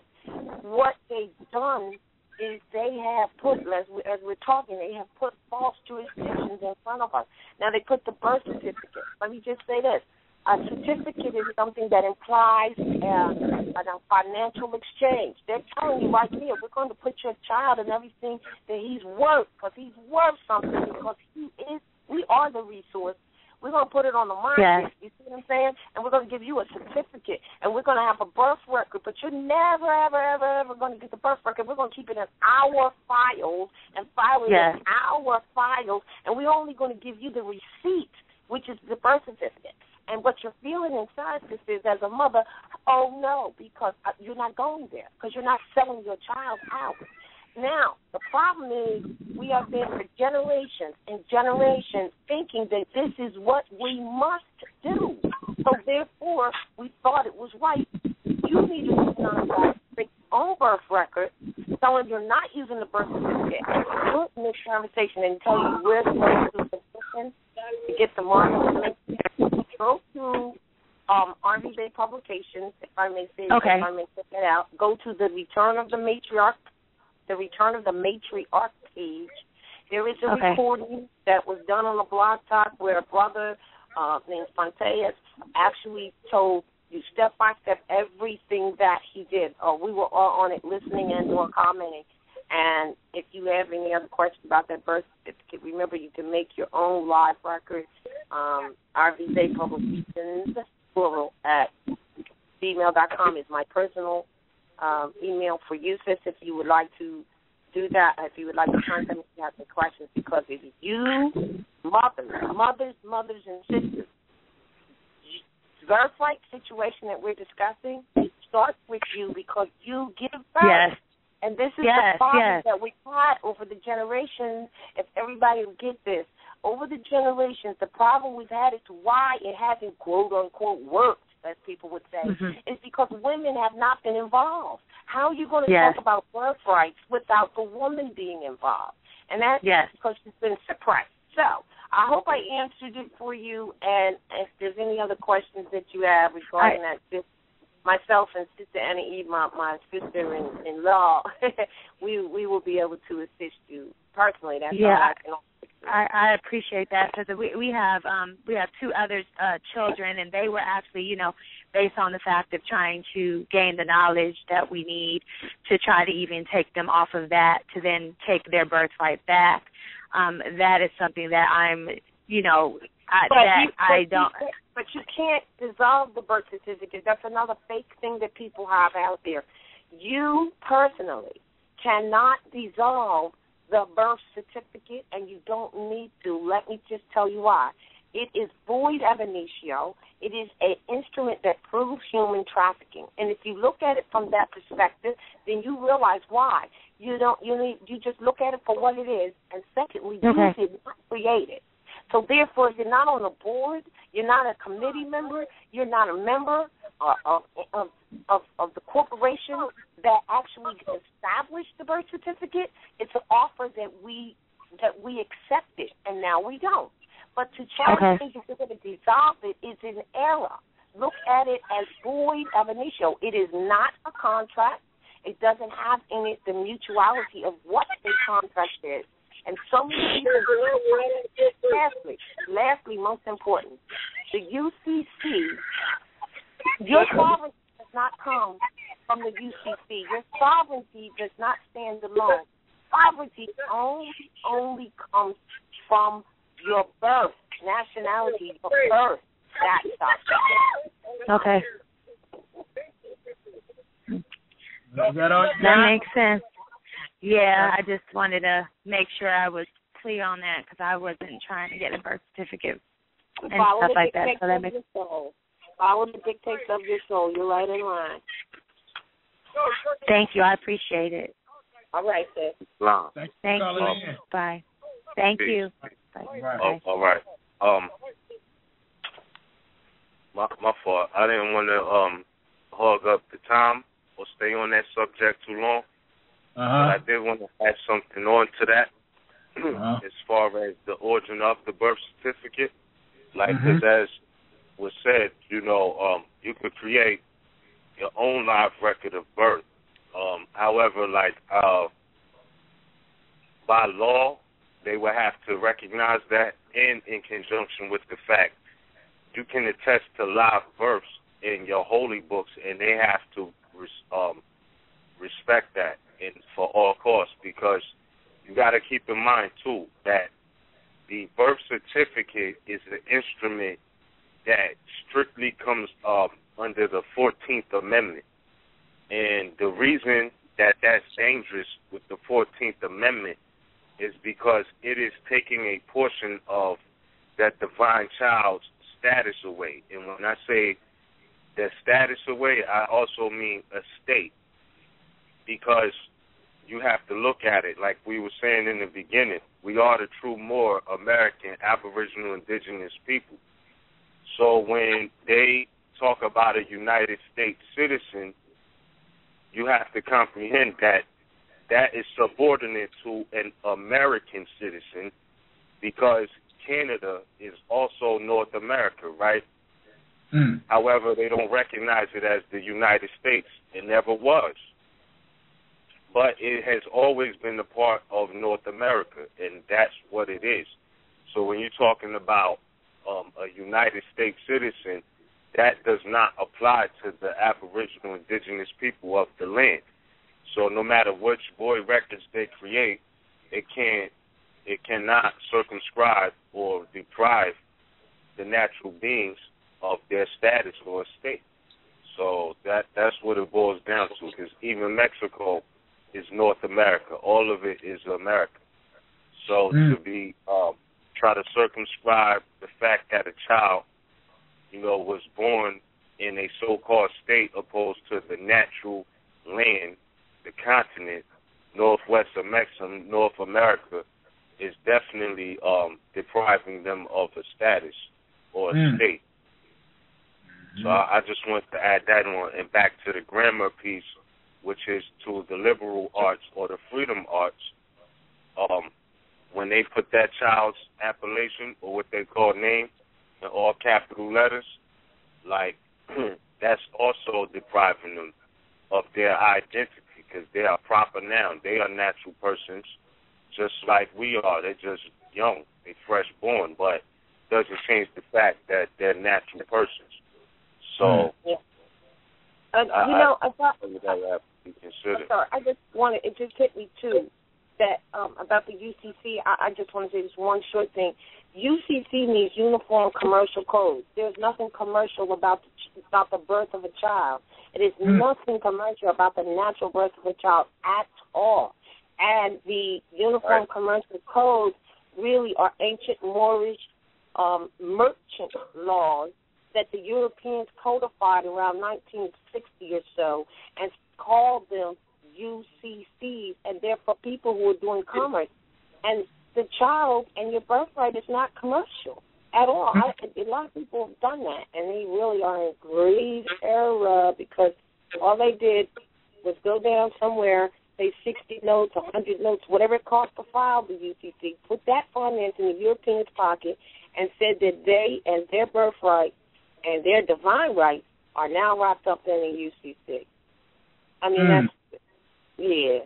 What they've done is they have put, as we're talking, they have put false jurisdictions in front of us. Now they put the birth certificate. Let me just say this. A certificate is something that implies a financial exchange. They're telling you right here, we're going to put your child and everything that he's worth, because he's worth something, because we are the resource. We're going to put it on the market, you see what I'm saying? And we're going to give you a certificate, and we're going to have a birth record, but you're never, ever, ever, ever going to get the birth record. We're going to keep it in our files and file it in our files, and we're only going to give you the receipt, which is the birth certificate. And what you're feeling inside, this is, as a mother, oh, no, because you're not going there, because you're not selling your child out. Now, the problem is we have been for generations and generations thinking that this is what we must do. So, therefore, we thought it was right. You need to recognize your own birth record, telling you're not using the birth certificate, and put in this conversation and tell you where to go to get the mark. Go to RV Bay Publications, if I may say, if I may put that out. Go to the Return of the Matriarch page. There is a recording that was done on a blog talk where a brother named Fonteas actually told you step by step everything that he did. We were all on it listening and or commenting. And if you have any other questions about that birth certificate, remember you can make your own live record. RV Bay Publications, plural, at gmail.com is my personal email for you, sis, if you would like to do that, if you would like to contact me if you have any questions, because if you, mothers and sisters, birthright situation that we're discussing starts with you because you give birth. Yes. And this is the problem that we've had over the generations, if everybody will get this. Over the generations, the problem we've had is why it hasn't, quote-unquote, worked, as people would say, is because women have not been involved. How are you going to talk about birthrights without the woman being involved? And that's because she's been suppressed. So I hope I answered it for you, and if there's any other questions that you have regarding that, just myself and Sister Anna Eve, my sister-in-law, we will be able to assist you personally. That's all I can offer. I appreciate that, because we have two other children, and they were actually, based on the fact of trying to gain the knowledge that we need to try to even take them off of that, to then take their birthright back. That is something that I'm, I don't. But you can't dissolve the birth certificate. That's another fake thing that people have out there. You personally cannot dissolve the birth certificate, and you don't need to. Let me just tell you why. It is void ab initio. It is an instrument that proves human trafficking. And if you look at it from that perspective, then you realize why. You just look at it for what it is, and secondly, you did not create it. So therefore, you're not on a board, you're not a committee member, you're not a member of the corporation that actually established the birth certificate. It's an offer that we accepted, and now we don't. But to try to think if we're going to dissolve it is an error. Look at it as void ab initio. It is not a contract. It doesn't have in it the mutuality of what a contract is. And so many people, lastly, most important, the UCC, your sovereignty does not come from the UCC. Your sovereignty does not stand alone. Sovereignty only comes from your birth, nationality, your birth. That's okay. That makes sense. Yeah, I just wanted to make sure I was clear on that because I wasn't trying to get a birth certificate and stuff like that. So that makes sense. Follow the dictates of your soul. You're right in line. Thank you. I appreciate it. All right, sis. Thank you. Bye. Thank you. Bye. All right. My fault. I didn't want to hog up the time or stay on that subject too long. But I did want to add something on to that as far as the origin of the birth certificate. Like, as was said, you you could create your own live record of birth. However, by law, they would have to recognize that, and in conjunction with the fact you can attest to live births in your holy books, and they have to respect that and for all costs, because you got to keep in mind, too, that the birth certificate is an instrument that strictly comes under the 14th Amendment. And the reason that that's dangerous with the 14th Amendment is because it is taking a portion of that divine child's status away. And when I say the status away, I also mean a state, because you have to look at it like we were saying in the beginning. We are the true more American, Aboriginal, Indigenous people. So when they talk about a United States citizen, you have to comprehend that that is subordinate to an American citizen, because Canada is also North America, right? However, they don't recognize it as the United States. It never was. But it has always been a part of North America, and that's what it is. So when you're talking about a United States citizen, that does not apply to the Aboriginal Indigenous people of the land. So no matter which void records they create, it cannot circumscribe or deprive the natural beings of their status or state. So that's what it boils down to, because even Mexico is North America. All of it is America. So to be try to circumscribe the fact that a child, was born in a so-called state opposed to the natural land, the continent, Northwest of Mexico, North America, is definitely depriving them of a status or a state. So I just want to add that on. And back to the grammar piece, which is to the liberal arts or the freedom arts, when they put that child's appellation or what they call name in all capital letters, that's also depriving them of their identity, because they are proper noun. They are natural persons, just like we are. They're just young. They're fresh born, but doesn't change the fact that they're natural persons. So, I just wanted, it just hit me too, that about the UCC, I just want to say this one short thing. UCC means Uniform Commercial Code. There's nothing commercial about the birth of a child. It is nothing commercial about the natural birth of a child at all. And the Uniform Commercial Codes really are ancient Moorish merchant laws that the Europeans codified around 1960 or so and called them UCCs, and they're for people who are doing commerce. And the child and your birthright is not commercial at all. A lot of people have done that, and they really are in grave error because all they did was go down somewhere, say 60 notes, 100 notes, whatever it costs to file the UCC, put that finance in the European's pocket and said that they, as their birthright and their divine rights, are now wrapped up in the UCC. I mean, that's, yeah.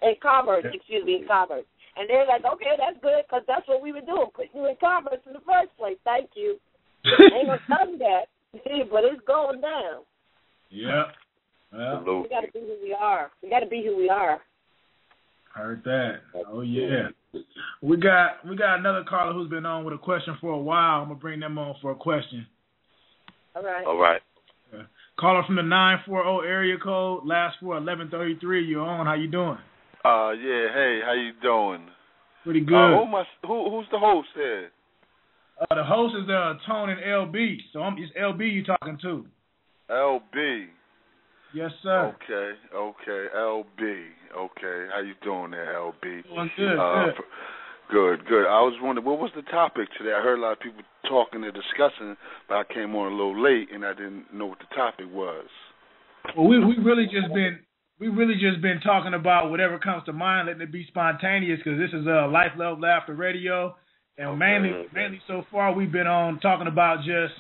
In commerce, in commerce. And they're like, okay, that's good because that's what we were doing, putting you in commerce in the first place. Thank you. Ain't going to tell you that, but it's going down. Yeah. Well, we got to be who we are. We got to be who we are. Heard that. Oh, yeah. We got another caller who's been on with a question for a while. I'm going to bring them on for a question. All right. All right. Caller from the 940 area code, last 41133. You're on. How you doing? Yeah. Hey, how you doing? Pretty good. Who's the host here? The host is Tone and LB. So it's LB you talking to. LB. Yes, sir. Okay. LB. Okay. How you doing there, LB? Doing good. Good. I was wondering, what was the topic today? I heard a lot of people talking and discussing, but I came on a little late and I didn't know what the topic was. Well, we really just been talking about whatever comes to mind, letting it be spontaneous, because this is Life, Love, Laughter Radio, and mainly so far we've been on talking about just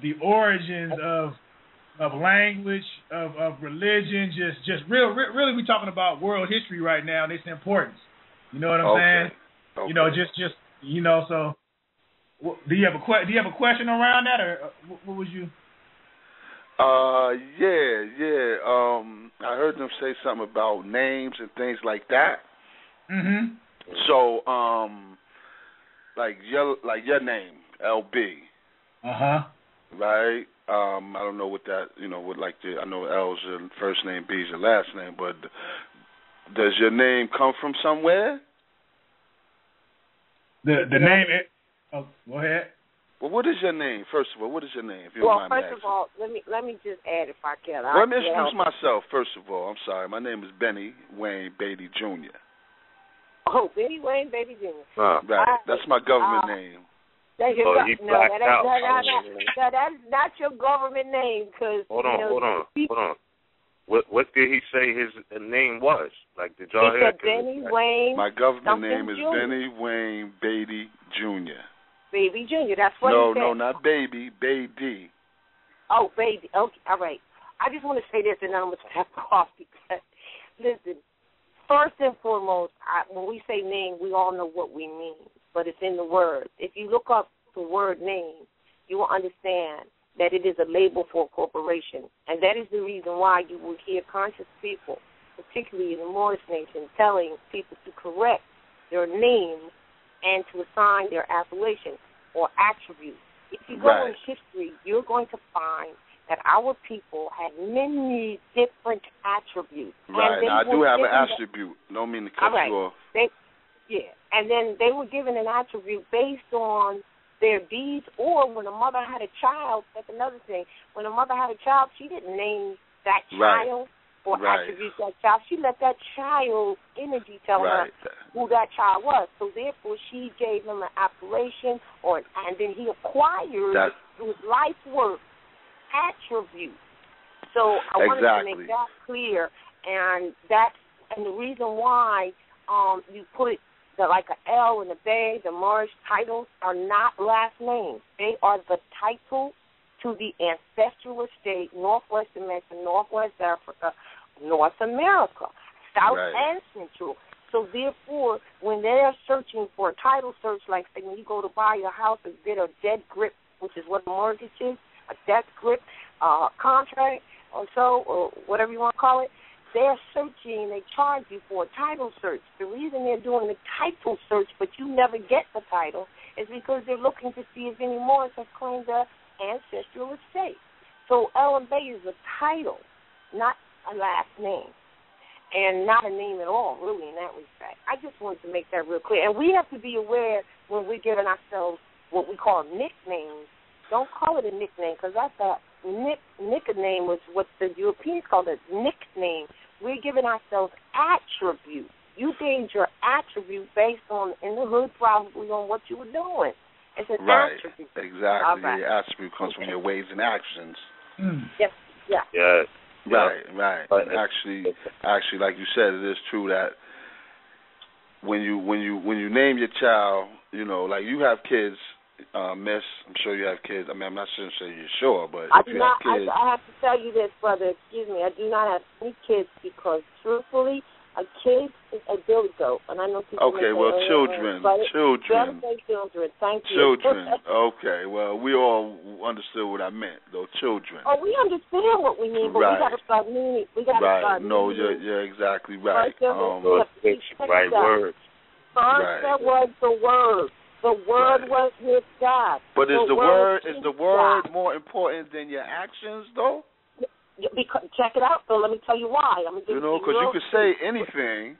the origins of language, of religion, just really we're talking about world history right now and its importance. You know what I'm saying? Okay. You know, just so. Do you have a question around that, or what was you? Yeah. I heard them say something about names and things like that. Mhm. So, like your name, LB. Right. I don't know what that, I know L's your first name, B's your last name, but does your name come from somewhere? The name. Go ahead. Well, what is your name? First of all, what is your name? If you well, don't mind first of all, let me just add, if I can. Let me introduce myself. First of all, I'm sorry. My name is Benny Wayne Beatty Jr. Oh, Benny Wayne Beatty Jr. Right. That's my government name. That's your that is not your government name. Cause, hold on. What did he say his name was? Like, did y'all hear? Benny Wayne. My government name is Jr. Benny Wayne Beatty Jr. Baby Jr. That's what he said. No, not baby, Beatty. Oh, baby. Okay, all right. I just want to say this, and then I'm going to have coffee. Listen, first and foremost, when we say name, we all know what we mean, but it's in the word. If you look up the word name, you will understand that it is a label for a corporation. And that is the reason why you will hear conscious people, particularly in the Moorish nation, telling people to correct their names and to assign their appellation or attributes. If you go in history, you're going to find that our people had many different attributes. Right, now I do have an attribute. Don't mean to cut you off. And then they were given an attribute based on their deeds, or when a mother had a child, that's another thing. When a mother had a child, she didn't name that child or attribute that child. She let that child's energy tell her who that child was. So therefore, she gave him an appellation, and then he acquired through his life work attributes. So I wanted to make that clear, and the reason why you put like an L and a Bay, the Moorish titles are not last names. They are the title to the ancestral estate, Northwest America, Northwest Africa, North America, South and Central. So therefore, when they're searching for a title search, like say when you go to buy your house, a bit of deed grip, which is what a mortgage is, a debt grip contract or so, or whatever you want to call it, they're searching, they charge you for a title search. The reason they're doing the title search, but you never get the title, is because they're looking to see if any Moors have claimed the ancestral estate. So Ellen Bay is a title, not a last name, and not a name at all, really, in that respect. I just wanted to make that real clear. And we have to be aware when we're giving ourselves what we call nicknames. Don't call it a nickname, because that's a nickname was what the Europeans called a nickname. We're giving ourselves attributes. You gained your attribute based on, in the hood, probably on what you were doing. It's an attribute. Exactly. Right. Your attribute comes from your ways and actions. Yes. Yeah. Yes. Right. And actually, like you said, it is true that when you name your child, you know, like you have kids, Miss. I'm sure you have kids. I mean, I'm not sure you're sure, but I if you have kids, I have to tell you this, brother. Excuse me. I do not have any kids because, truthfully, a kid is a billy goat, and I know people. Okay, well, children. Thank you. Children. Okay, well, we all understood what I meant, though. Children. Oh, we understand what we mean, but we got to start meaning. We got to start. No, you're exactly right. Right words. First, there was the word. The word was with God. But is the word more important than your actions, though? Because, check it out, Phil. Let me tell you why. You know, because you could say anything.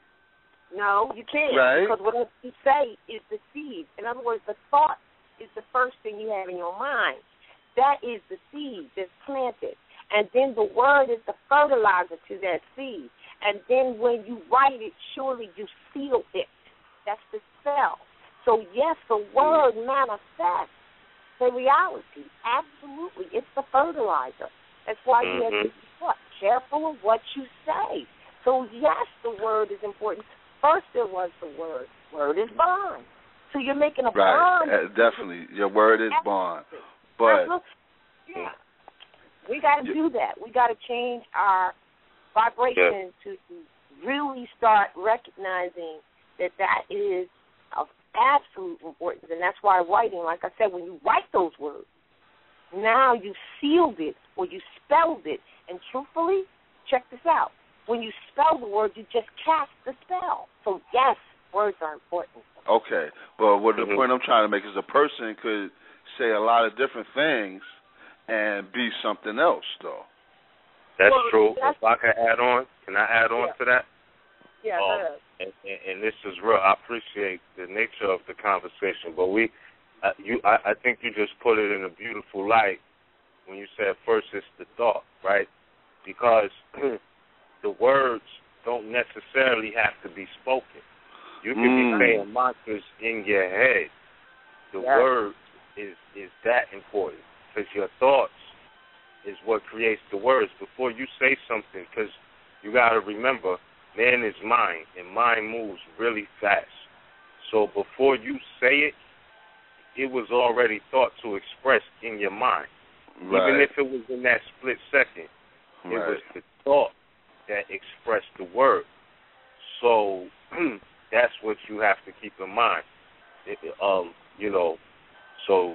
No, you can't. Right. Because what you say is the seed. In other words, the thought is the first thing you have in your mind. That is the seed that's planted. And then the word is the fertilizer to that seed. And then when you write it, surely you seal it. That's the spell. So, yes, the word manifests the reality. Absolutely. It's the fertilizer. That's why you have to be careful of what you say. So, yes, the word is important. First there was the word. Word is bond. So you're making a bond. Right, definitely. Your word is bond. But we got to do that. We got to change our vibration to really start recognizing that is of absolute importance. And that's why writing, like I said, when you write those words, now you sealed it or you spelled it. And truthfully, check this out. When you spell the word, you just cast the spell. So, yes, words are important. Okay. But the point I'm trying to make is a person could say a lot of different things and be something else, though. That's true. If I can add on, can I add on to that? Yeah, and this is real. I appreciate the nature of the conversation, but I think you just put it in a beautiful light when you said first it's the thought, right? Because the words don't necessarily have to be spoken. You can be saying mantras in your head. The word is that important because your thoughts is what creates the words. Before you say something, because you got to remember, man is mind, and mind moves really fast. So before you say it, it was already thought to express in your mind. Right. Even if it was in that split second, it was the thought that expressed the word. So that's what you have to keep in mind. So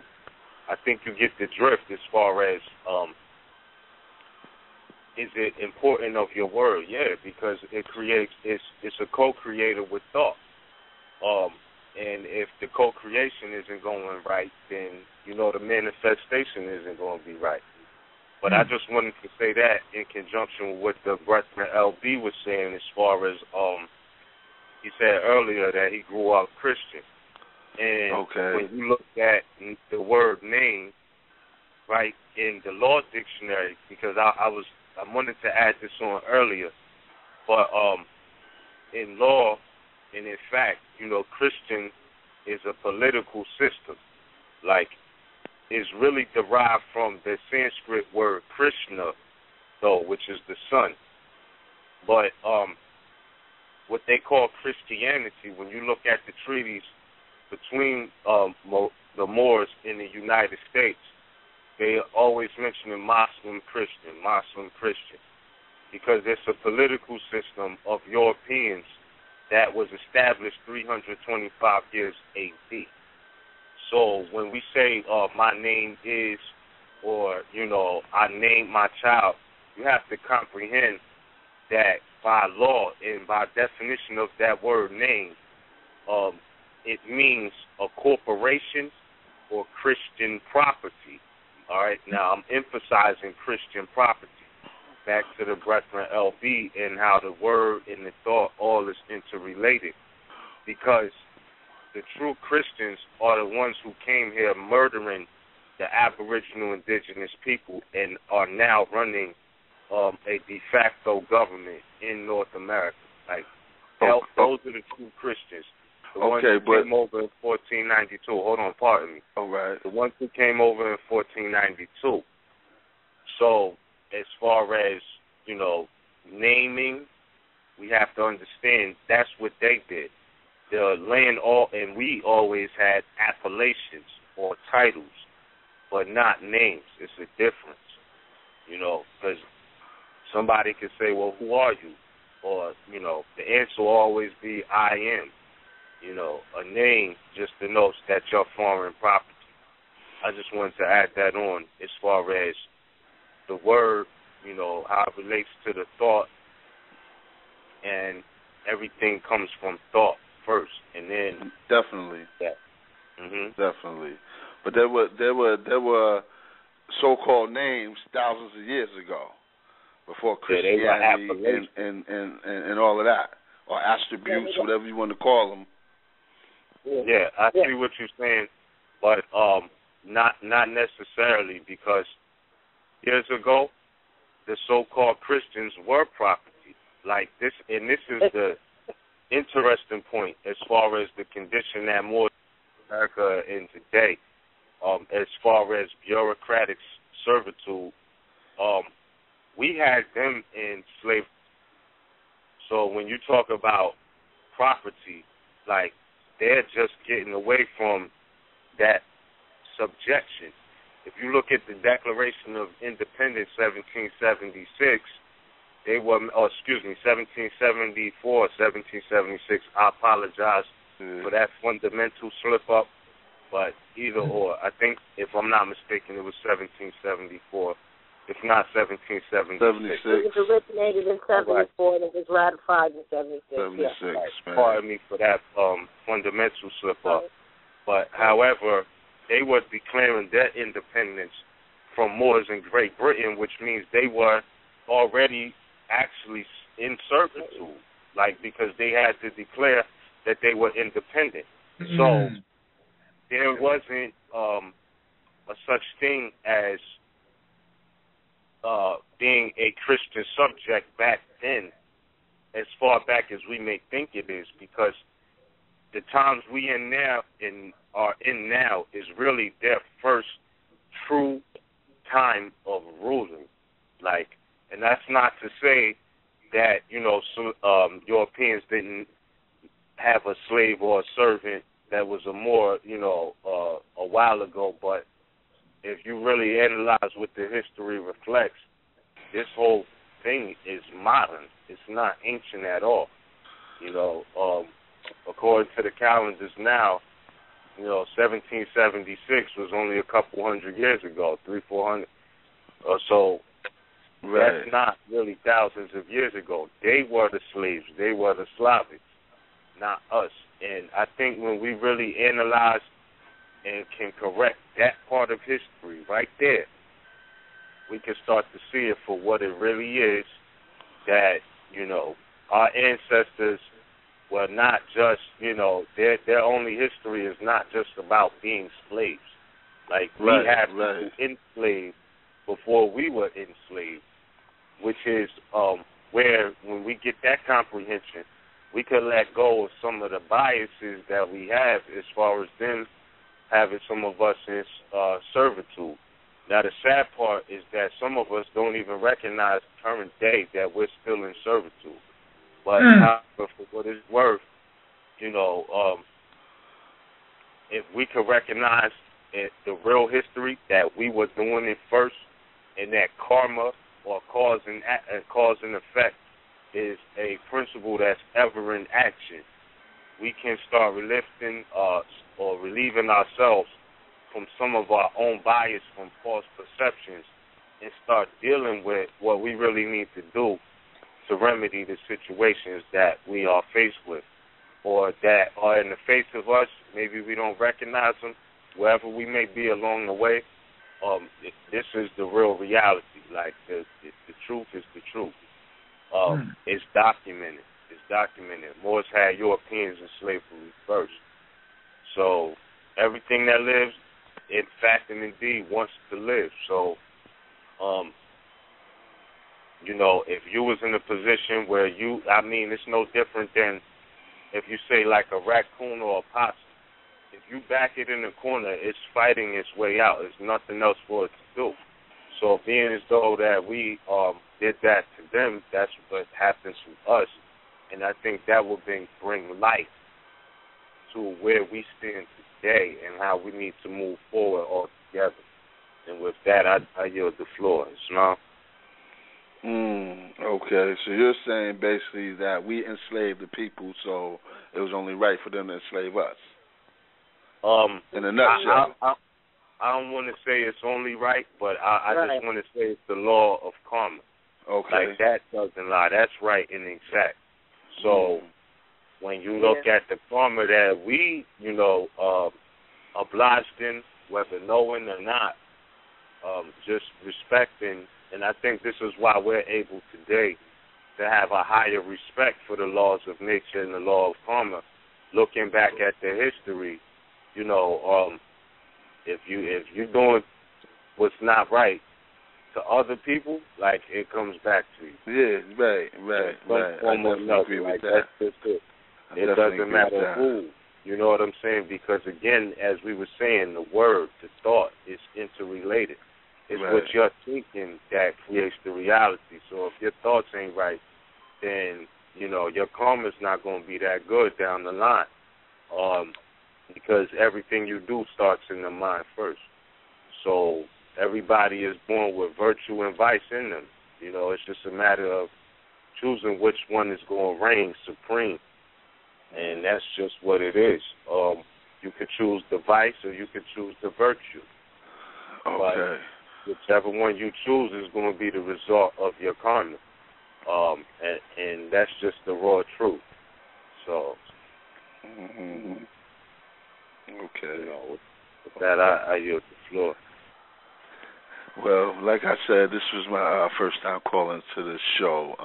I think you get the drift as far as is it important of your word? Yeah, because it creates. It's a co-creator with thought. And if the co-creation isn't going right, then the manifestation isn't going to be right. But I just wanted to say that in conjunction with what the brethren LB was saying as far as he said earlier that he grew up Christian. And when you look at the word name, right, in the law dictionary, because I wanted to add this on earlier, but in law and in fact, Christian is a political system. Like, is really derived from the Sanskrit word Krishna, though, which is the sun. But what they call Christianity, when you look at the treaties between the Moors in the United States, they always mention Muslim Christian, because it's a political system of Europeans that was established 325 years A.D. So when we say my name is, or, I name my child, you have to comprehend that by law and by definition of that word name, it means a corporation or Christian property. All right, now I'm emphasizing Christian property. Back to the brethren LB and how the word and the thought all is interrelated, because the true Christians are the ones who came here murdering the Aboriginal indigenous people and are now running a de facto government in North America. Like, Those are the true Christians. The ones who came over in 1492. Hold on, pardon me. All right. The ones who came over in 1492. So, as far as, naming, we have to understand that's what they did. The land and we always had appellations or titles, but not names. It's a difference, because somebody could say, well, who are you? Or, the answer will always be, I am. A name just denotes that you're foreign property. I just wanted to add that on as far as the word, how it relates to the thought, and everything comes from thought first, and then definitely. Yeah. Definitely. But there were so-called names thousands of years ago, before Christianity and all of that, or attributes, whatever you want to call them. Yeah, I see what you're saying, but not necessarily, because years ago, the so-called Christians were property. Like this, and this is the interesting point as far as the condition that more America in today, as far as bureaucratic servitude, we had them in slavery. So when you talk about property, like, they're just getting away from that subjection. If you look at the Declaration of Independence, 1776, they were, 1774, 1776. I apologize for that fundamental slip-up, but either or. I think, if I'm not mistaken, it was 1774. If not 1776. It was originated in 74 and it was ratified in 76. 76. Yeah. Pardon me for that fundamental slip-up. But, however, they were declaring their independence from Moors in Great Britain, which means they were already actually in servitude, because they had to declare that they were independent. So there wasn't a such thing as being a Christian subject back then, as far back as we may think it is, because the times we are in now is really their first true time of ruling. And that's not to say that, Europeans didn't have a slave or a servant that was a more, a while ago, but if you really analyze what the history reflects, this whole thing is modern. It's not ancient at all. According to the calendars now, 1776 was only a couple hundred years ago, 300-400 or so. Right. That's not really thousands of years ago. They were the slaves. They were the Slavics, not us. And I think when we really analyze and can correct that part of history right there, we can start to see it for what it really is, that, our ancestors were not just, their only history is not just about being slaves. We had people enslaved before we were enslaved, which is where, when we get that comprehension, we could let go of some of the biases that we have as far as them having some of us in servitude. Now, the sad part is that some of us don't even recognize current day that we're still in servitude. But however, for what it's worth, if we could recognize the real history, that we were doing it first, and that karma or cause and effect is a principle that's ever in action, we can start relieving ourselves from some of our own bias from false perceptions and start dealing with what we really need to do to remedy the situations that we are faced with, or that are in the face of us. Maybe we don't recognize them, wherever we may be along the way. This is the real reality. The truth is the truth. It's documented. Moors had Europeans in slavery first. So everything that lives, in fact and indeed, wants to live. So if you was in a position where it's no different than if you say like a raccoon or a possum. If you back it in the corner, it's fighting its way out. There's nothing else for it to do. So being as though that we did that to them, that's what happens to us. And I think that will bring life to where we stand today and how we need to move forward all together. And with that, I yield the floor. Islam. Okay, so you're saying basically that we enslaved the people, so it was only right for them to enslave us. In a nutshell. I don't want to say it's only right, but I just want to say it's the law of karma. Okay. Like, that doesn't lie. That's right and exact. So when you look at the karma that we, obliged in, whether knowing or not, just respecting, and I think this is why we're able today to have a higher respect for the laws of nature and the law of karma. Looking back at the history, if you're doing what's not right to other people, like, it comes back to you. Yeah, right. I definitely agree with that. That's just it. It doesn't matter who. You know what I'm saying? Because, again, as we were saying, the word, the thought is interrelated. It's what you're thinking that creates the reality. So if your thoughts ain't right, then, your karma's not going to be that good down the line. Because everything you do starts in the mind first. So everybody is born with virtue and vice in them. It's just a matter of choosing which one is going to reign supreme. And that's just what it is. You could choose the vice or you could choose the virtue. Okay. But whichever one you choose is going to be the result of your karma. And that's just the raw truth. So... Okay. With that, I yield the floor. Well, like I said, this was my first time calling to the show.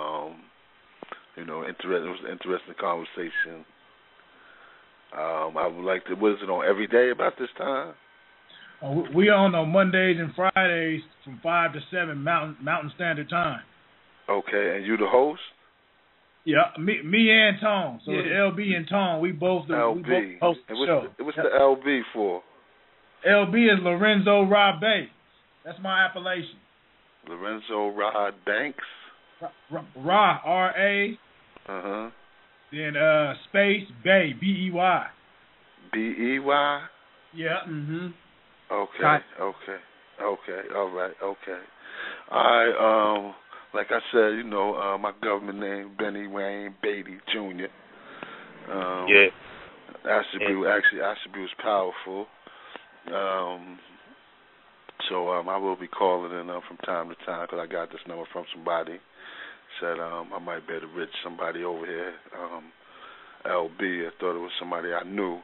It was an interesting conversation. I would like to, what is it, on every day about this time? We on Mondays and Fridays from 5 to 7 Mountain Standard Time. Okay, and you the host? Yeah, me and Tone. So it's LB and Tone. We both host the show. What's the LB for? LB is Lorenzo Raz Bey. That's my appellation. Lorenzo Raz Banks? Ra, R-A. Then space Bey, B-E-Y. B-E-Y? Yeah. Okay. All right. Like I said, my government name, Benny Wayne Beatty Jr. Attribute is powerful. So I will be calling in from time to time because I got this number from somebody. Said I might be able to reach somebody over here. LB, I thought it was somebody I knew.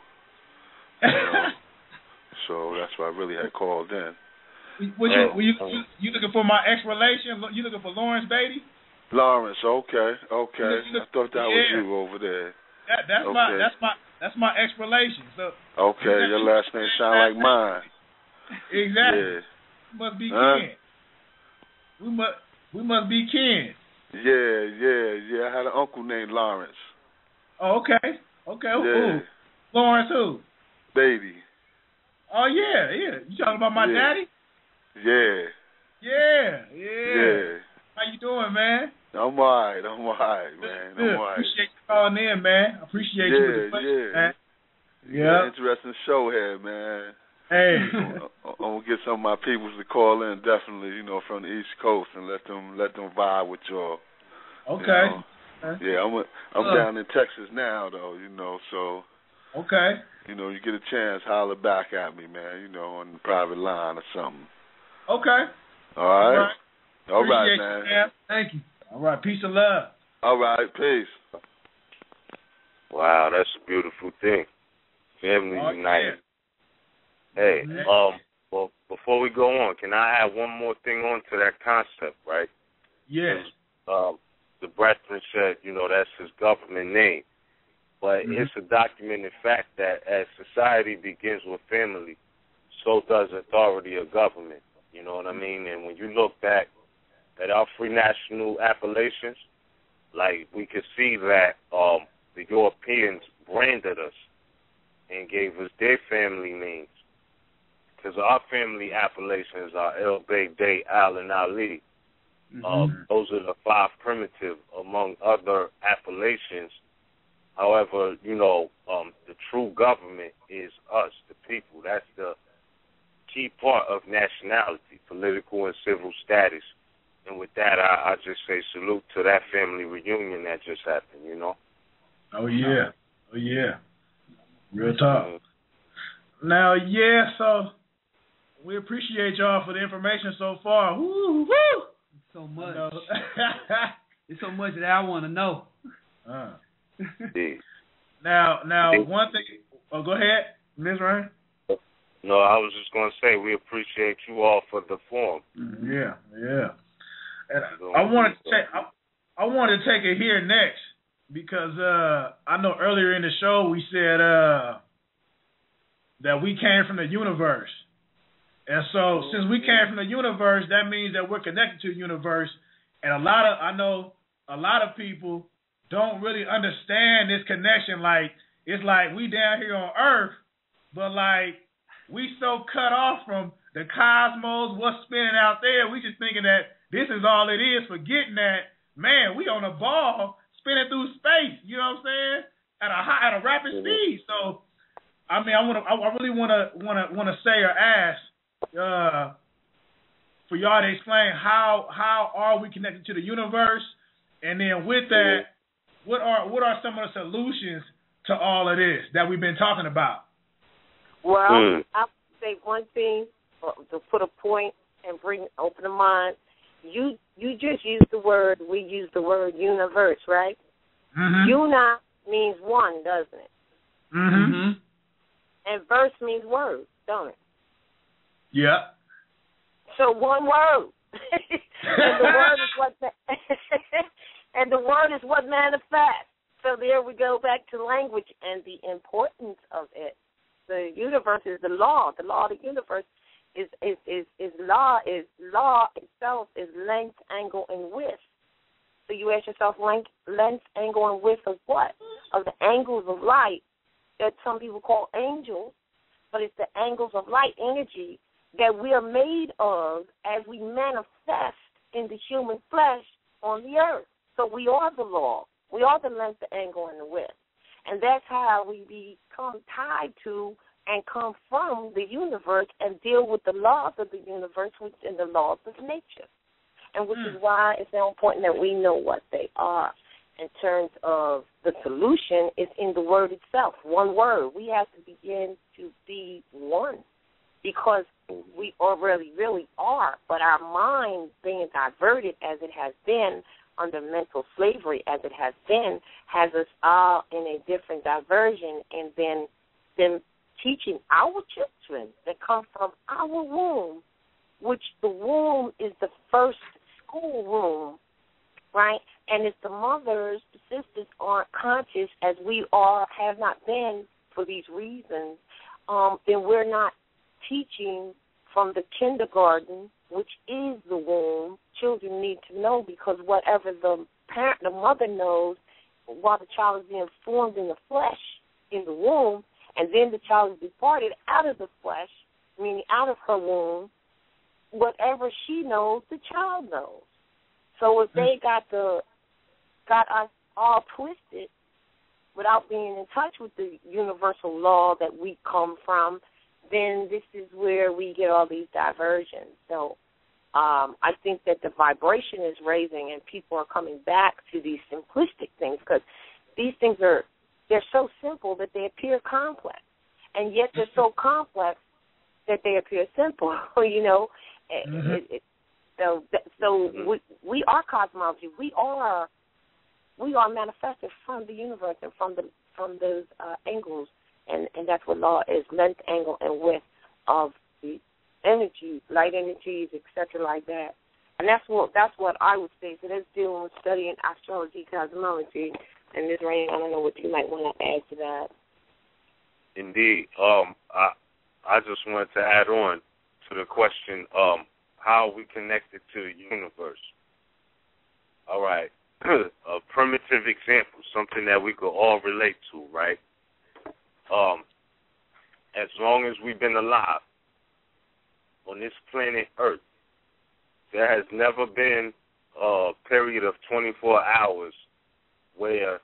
So that's why I really had called in. You looking for my ex-relation? You looking for Lawrence Beatty? Lawrence, okay. I thought that was you over there. That's my ex-relation. So your last name sound like mine. Exactly. Yeah. We must be kin. We must be kin. Yeah. I had an uncle named Lawrence. Oh, okay. Yeah. Who? Lawrence who? Beatty. Oh yeah. You talking about my daddy? Yeah. How you doing, man? I'm all right, man. Good. I'm all right. Appreciate you calling in, man. Appreciate you with the question, man. Yeah. Interesting show here, man. Hey. I'm gonna get some of my people to call in, definitely, from the East Coast, and let them vibe with y'all. Okay. Yeah, I'm down in Texas now, though. So. Okay. You get a chance, holler back at me, man. On the private line or something. Okay. All right. All right, Appreciate man. You, man. Thank you. All right. Peace and love. All right. Peace. Wow, that's a beautiful thing. Family united. Yeah. Hey, well, before we go on, can I add one more thing on to that concept, right? Yes. The brethren said, that's his government name. But it's a documented fact that as society begins with family, so does authority of government. You know what I mean? And when you look back at our free national appellations, like we could see that the Europeans branded us and gave us their family names. Because our family appellations are El Bey, Day, Al, and Ali. Those are the 5 primitive among other appellations. However, the true government is us, the people. That's the key part of nationality, political and civil status. And with that, I just say salute to that family reunion that just happened, Oh, yeah. Oh, yeah. Real talk. Now, so we appreciate y'all for the information so far. Woo, woo! So much. There's so much that I want to know. Now, one thing. Oh, go ahead, Ms. Ryan. No, I was just going to say we appreciate you all for the forum. Yeah. And I wanted to take it here next because I know earlier in the show we said that we came from the universe. And so since we came from the universe, that means that we're connected to the universe. And I know a lot of people don't really understand this connection. Like, it's like we down here on Earth, but like we so cut off from the cosmos, what's spinning out there. We just thinking that this is all it is, forgetting that, man, we on a ball spinning through space, you know what I'm saying? At a rapid speed. So I mean, I really wanna say or ask for y'all to explain how are we connected to the universe, and then with that, what are some of the solutions to all of this that we've been talking about? Well, I'll say one thing to put a point and open the mind. You just used we use the word universe, right? Una means one, doesn't it? And verse means word, don't it? Yeah. So one word. And the word is what manifests. So there we go back to language and the importance of it. The universe is the law. The law of the universe is law itself is length, angle, and width. So you ask yourself, length, angle, and width of what? Of the angles of light that some people call angels, but it's the angles of light energy that we are made of as we manifest in the human flesh on the earth. So we are the law. We are the length, the angle, and the width. And that's how we become tied to and come from the universe and deal with the laws of the universe, which is the laws of nature. And which is why it's so important that we know what they are. In terms of the solution, is in the word itself, one word. We have to begin to be one because we already really are, but our mind being diverted as it has been under mental slavery as it has been has us all in a different diversion, and then teaching our children that come from our womb, which the womb is the first school room, right? And if the mothers, the sisters aren't conscious as we have not been for these reasons, then we're not teaching from the kindergarten, which is the womb. Children need to know because whatever the mother knows while the child is being formed in the flesh, in the womb, and then the child is departed out of the flesh, meaning out of her womb, whatever she knows, the child knows. So if they got us all twisted without being in touch with the universal law that we come from, then this is where we get all these diversions. So I think that the vibration is raising and people are coming back to these simplistic things because these things they're so simple that they appear complex, and yet they're so complex that they appear simple, you know. We are cosmology. We are manifested from the universe and from those angles, and that's what law is: length, angle, and width of the energy, light energies, etc., like that. And that's what I would say. So let's deal with studying astrology, cosmology, and Ms. Rain. I don't know what you might want to add to that. Indeed. I just wanted to add on to the question. How are we connected to the universe? All right. A primitive example, something that we could all relate to, right? As long as we've been alive on this planet Earth, there has never been a period of 24 hours where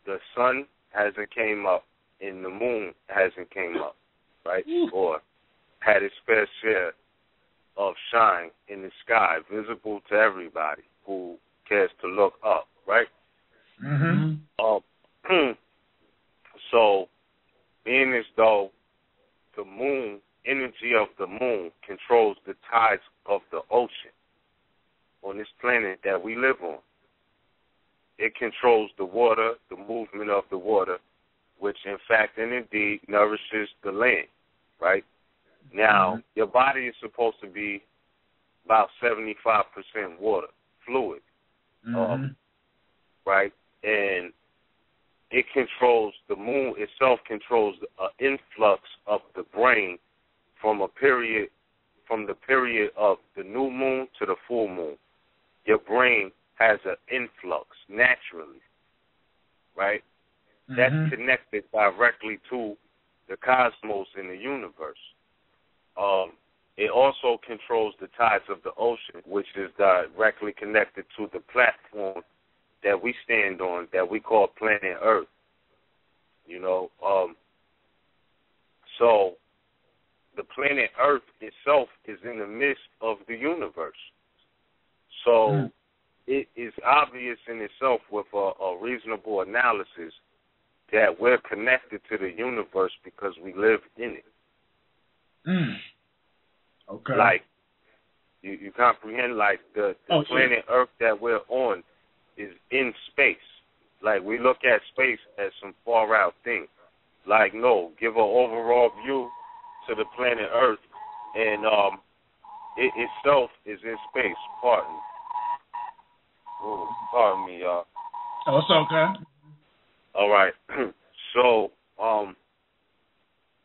the sun hasn't came up and the moon hasn't came up, right? Or had its fair share of shine in the sky, visible to everybody who cares to look up, right? So, being as though the moon, energy of the moon controls the tides of the ocean on this planet that we live on. It controls the water, the movement of the water, which in fact and indeed nourishes the land, right? Now, your body is supposed to be about 75% water, fluid, right? And it controls, the moon itself controls an influx of the brain from the period of the new moon to the full moon. Your brain has an influx naturally, right? That's connected directly to the cosmos in the universe. It also controls the tides of the ocean, which is directly connected to the platform that we stand on, that we call planet Earth. You know, so the planet Earth itself is in the midst of the universe. So it is obvious in itself with a reasonable analysis that we're connected to the universe because we live in it. Okay. Like, you comprehend, like the planet Earth that we're on is in space. Like, we look at space as some far-out thing. Like, no, give an overall view to the planet Earth, and it itself is in space. Pardon me, y'all. Oh, it's okay. All right. So,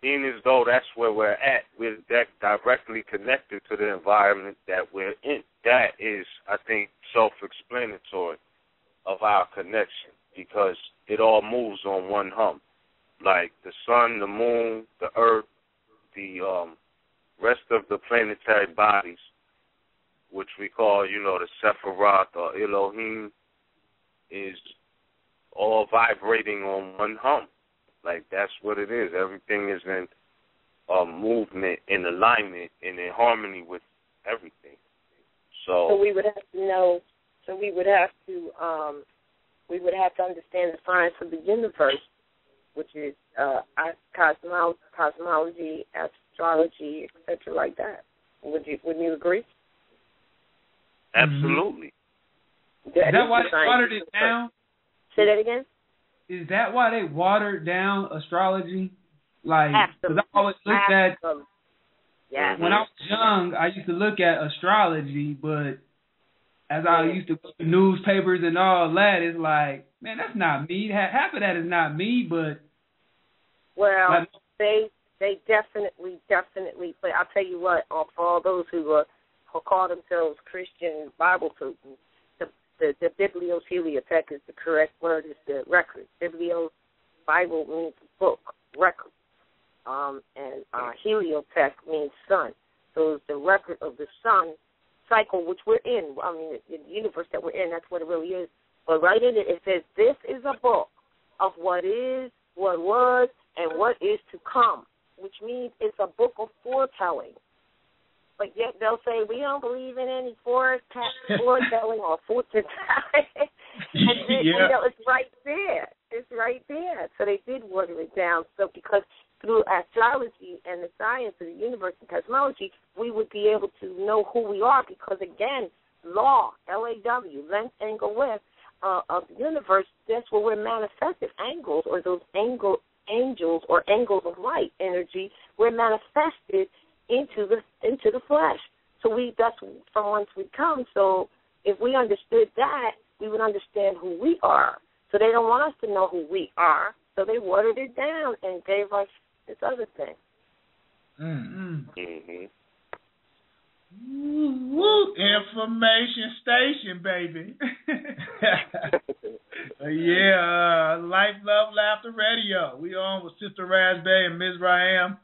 being as though that's where we're at, we're directly connected to the environment that we're in. That is, I think, self-explanatory of our connection because it all moves on one hump. Like the sun, the moon, the earth, the rest of the planetary bodies, which we call, the Sephiroth or Elohim, is all vibrating on one hump. Like, that's what it is. Everything is in movement, in alignment, and in harmony with everything. So we would have to know. So we would have to understand the science of the universe, which is cosmology, astrology, etc., like that. Wouldn't you agree? Absolutely. Is that why they watered it down? Say that again? Is that why they watered down astrology? Like, because I always looked at, when I was young, I used to look at astrology, but as I used to go to newspapers and all that, it's like, man, that's not me. Half of that is not me, but... Well, they definitely, but I'll tell you what, for all those who call themselves Christian Bible students, the Biblios Heliotech is the correct word, is the record. Biblios, Bible means book, record. And Heliotech means sun. So it's the record of the sun cycle, which we're in. I mean, the universe that we're in, that's what it really is. But right in it, it says, this is a book of what is, what was, and what is to come, which means it's a book of foretelling. But yet they'll say, we don't believe in any foretelling or fortune telling. It's right there. It's right there. So they did water it down. So because through astrology and the science of the universe and cosmology, we would be able to know who we are because, again, law, L-A-W, length, angle, width of the universe, that's where we're manifested. Angles, or those angels or angles of light energy, we're manifested into the flesh. So that's from whence we come. So if we understood that, we would understand who we are. So they don't want us to know who we are. So they watered it down and gave us this other thing. Woo, information station, baby. Life, Love, Laughter Radio. We on with Sista Raz Bey and Ms. Ryan.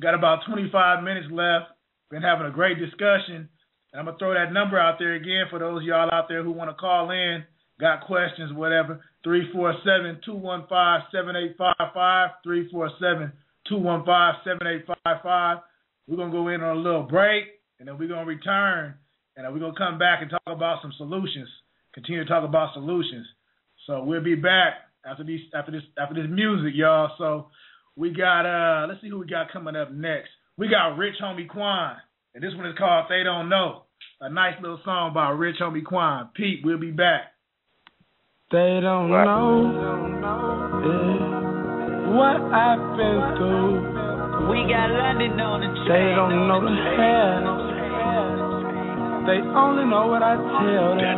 Got about 25 minutes left. Been having a great discussion. And I'm going to throw that number out there again for those of y'all out there who want to call in, got questions, whatever, 347-215-7855, 347-215-7855. We're going to go in on a little break, and then we're going to return, and then we're going to come back and talk about some solutions, continue to talk about solutions. So we'll be back after this music, y'all. So we got, let's see who we got coming up next. We got Rich Homie Quan, and this one is called They Don't Know. A nice little song by Rich Homie Quan. Pete, we'll be back. They don't know what I've been through. We got London on the train. They don't know the hell. They only know what I tell them.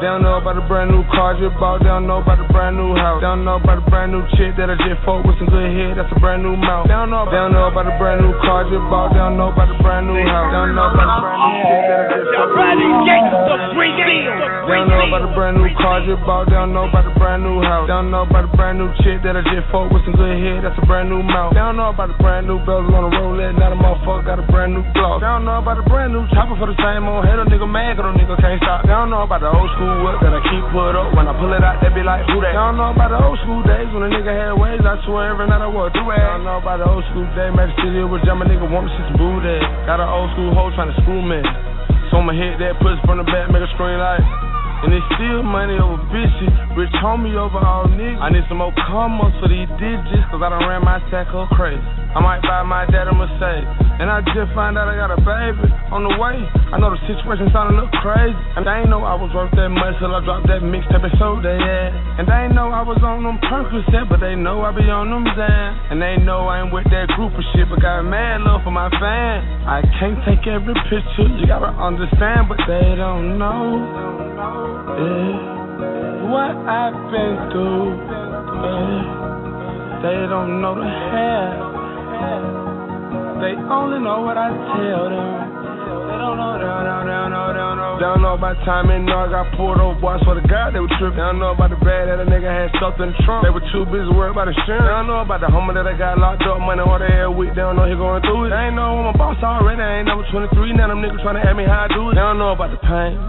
They don't know about the brand new car just bought. They don't know about the brand new house. They don't know about the brand new chick that I just fought with some good head. That's a brand new mouth. They don't know about the brand new car just bought. They don't know about the brand new house. They don't know about the brand new chick that I just fought with. They don't know about the brand new car just bought. They don't know about the brand new house. They don't know about the brand new chick that I just fought with some good head. That's a brand new mouth. They don't know about the brand new bells on the Rolex. Now the motherfucker got a brand new gloss. They don't know about the brand new chopper for the same old head. A nigga mad, cause a nigga can't stop. They don't know about the old school whip that I keep put up. When I pull it out, they be like, who that? They don't know about the old school days when a nigga had waves. I swear every night I wore do it. They don't know about the old school day. Magic City was jamming, nigga want me shit some booty. Got an old school hoe trying to screw me. So I'ma hit that pussy from the back, make a screen like. And it's still money over bitches. Rich homie over all niggas. I need some more commas for these digits, cause I done ran my sack up crazy. I might buy my dad a Mercedes. And I just find out I got a baby on the way. I know the situation sounded a little crazy. And they ain't know I was worth that much till I dropped that mixtape and sold that ass. And they ain't know I was on them Percocet, but they know I be on them Zan. And they know I ain't with that group of shit, but got mad love for my fans. I can't take every picture, you gotta understand, but they don't know what I've been through. They don't know the hell. They only know what I tell them. They don't know, they don't know about timing. No, I got pulled over, boys, for the God, they were tripping. They don't know about the bag that a nigga had stuffed in the trunk. They were too busy worried about insurance. They don't know about the homie that I got locked up, money all the hell week. They don't know he going through it. They ain't know I'm a boss already. I ain't number 23. Now them niggas trying to ask me how I do it. They don't know about the pain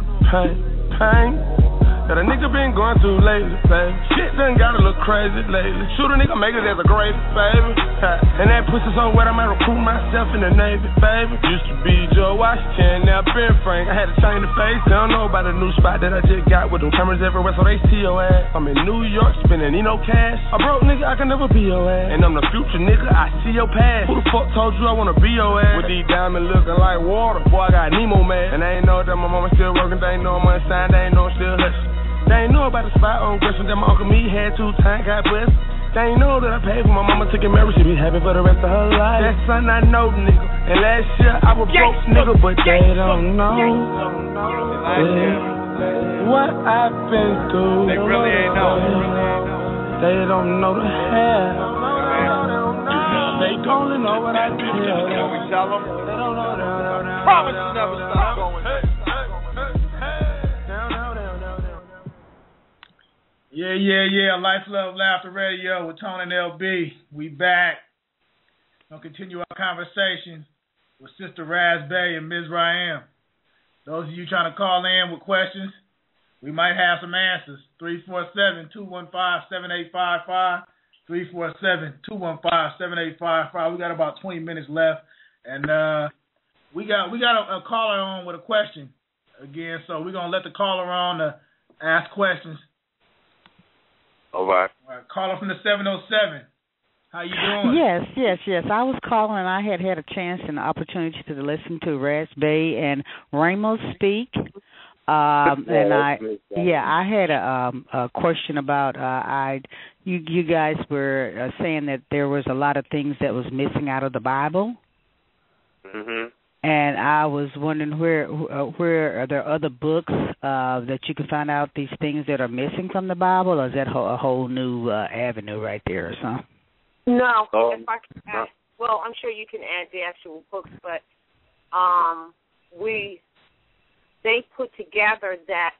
that a nigga been going through lately, baby. Shit done got a little crazy lately. Shoot a nigga, make it as a great baby. And that pussy so wet, I might recruit myself in the Navy, baby. Used to be Joe Washington, now Ben Frank. I had to change the face. They don't know about a new spot that I just got with them cameras everywhere, so they see your ass. I'm in New York, spending cash. A broke nigga, I can never be your ass. And I'm the future nigga, I see your past. Who the fuck told you I wanna be your ass? With these diamonds looking like water, boy, I got Nemo mad. And they ain't know that my mama still working, they ain't know I'm unsigned, they ain't know I'm still hustling. They ain't know about the spot on Gresham that my Uncle Me had 2 times, got blessed. They ain't know that I paid for my mama to get married, she be happy for the rest of her life. That son I know, nigga. And last year I was broke, nigga, but they don't know what I've been through. They really ain't know. They don't know the hell. They only know what I tell them. Can we tell them? They don't know. Promise to never stop going. Yeah. Life, Love, Laughter Radio with Tone and LB. We back. We'll continue our conversation with Sista Raz Bey and Ms. Ryan. Those of you trying to call in with questions, we might have some answers. 347-215-7855. 347-215-7855. We got about 20 minutes left, and we got a caller on with a question again. So we're gonna let the caller on to ask questions. All right. Caller from the 707. How you doing? Yes. I was calling, and I had a chance and the opportunity to listen to Raz Bey and Ramos speak. And I had a question about you guys were saying that there was a lot of things that was missing out of the Bible. Mhm. And I was wondering where are there other books that you can find out these things that are missing from the Bible, or is that a whole new avenue right there or something? No. well, I'm sure you can add the actual books, but they put together that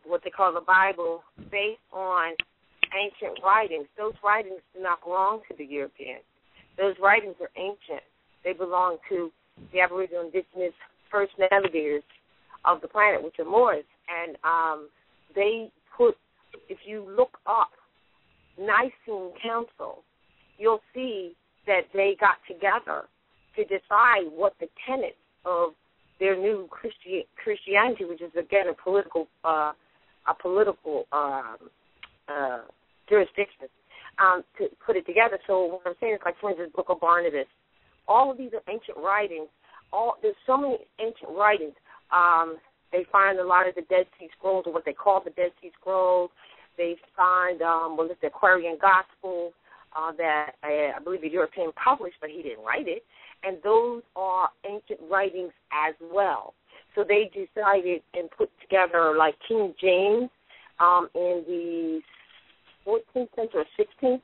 what they call the Bible based on ancient writings. Those writings do not belong to the Europeans. Those writings are ancient. They belong to the Aboriginal Indigenous first navigators of the planet, which are Moors. And they put, if you look up Nicene Council, you'll see that they got together to decide what the tenets of their new Christianity, which is again a political jurisdiction, to put it together. So what I'm saying is, like, for instance, Book of Barnabas. All of these are ancient writings. There's so many ancient writings. They find a lot of the Dead Sea Scrolls, or what they call the Dead Sea Scrolls. They find it's the Aquarian Gospel that I believe the European published, but he didn't write it. And those are ancient writings as well. So they decided and put together, like King James in the 14th century or 16th.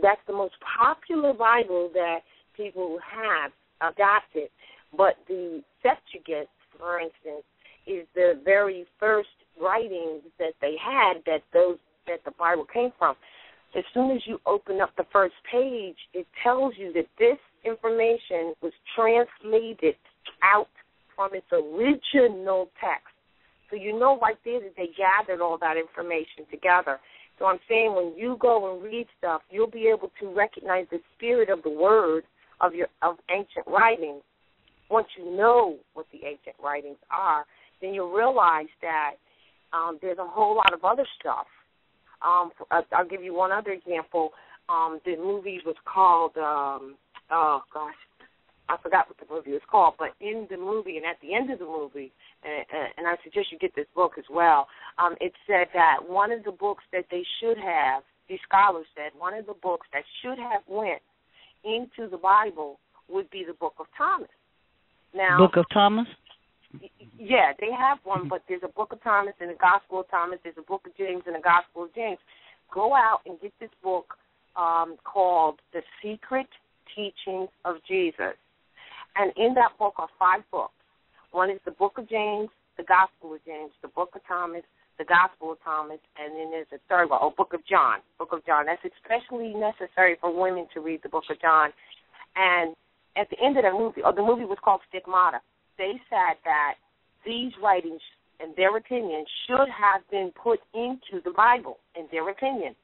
That's the most popular Bible that people have adopted. But the Septuagint, for instance, is the very first writings that they had that the Bible came from. As soon as you open up the first page, it tells you that this information was translated out from its original text. So you know right there that they gathered all that information together. So I'm saying when you go and read stuff, you'll be able to recognize the spirit of the word of ancient writings. Once you know what the ancient writings are, then you'll realize that there's a whole lot of other stuff. I'll give you one other example. The movie was called, I forgot what the movie was called, but in the movie and at the end of the movie, and I suggest you get this book as well, it said that one of the books that they should have, these scholars said, one of the books that should have went into the Bible would be the Book of Thomas. Now, Book of Thomas? Yeah, they have one, but there's a Book of Thomas and the Gospel of Thomas. There's a Book of James and the Gospel of James. Go out and get this book called The Secret Teachings of Jesus. And in that book are 5 books. One is the Book of James, the Gospel of James, the Book of Thomas, the Gospel of Thomas, and then there's a third one, Book of John. Book of John. That's especially necessary for women to read the Book of John. And at the end of the movie, the movie was called Stigmata. They said that these writings, in their opinion, should have been put into the Bible, in their opinion.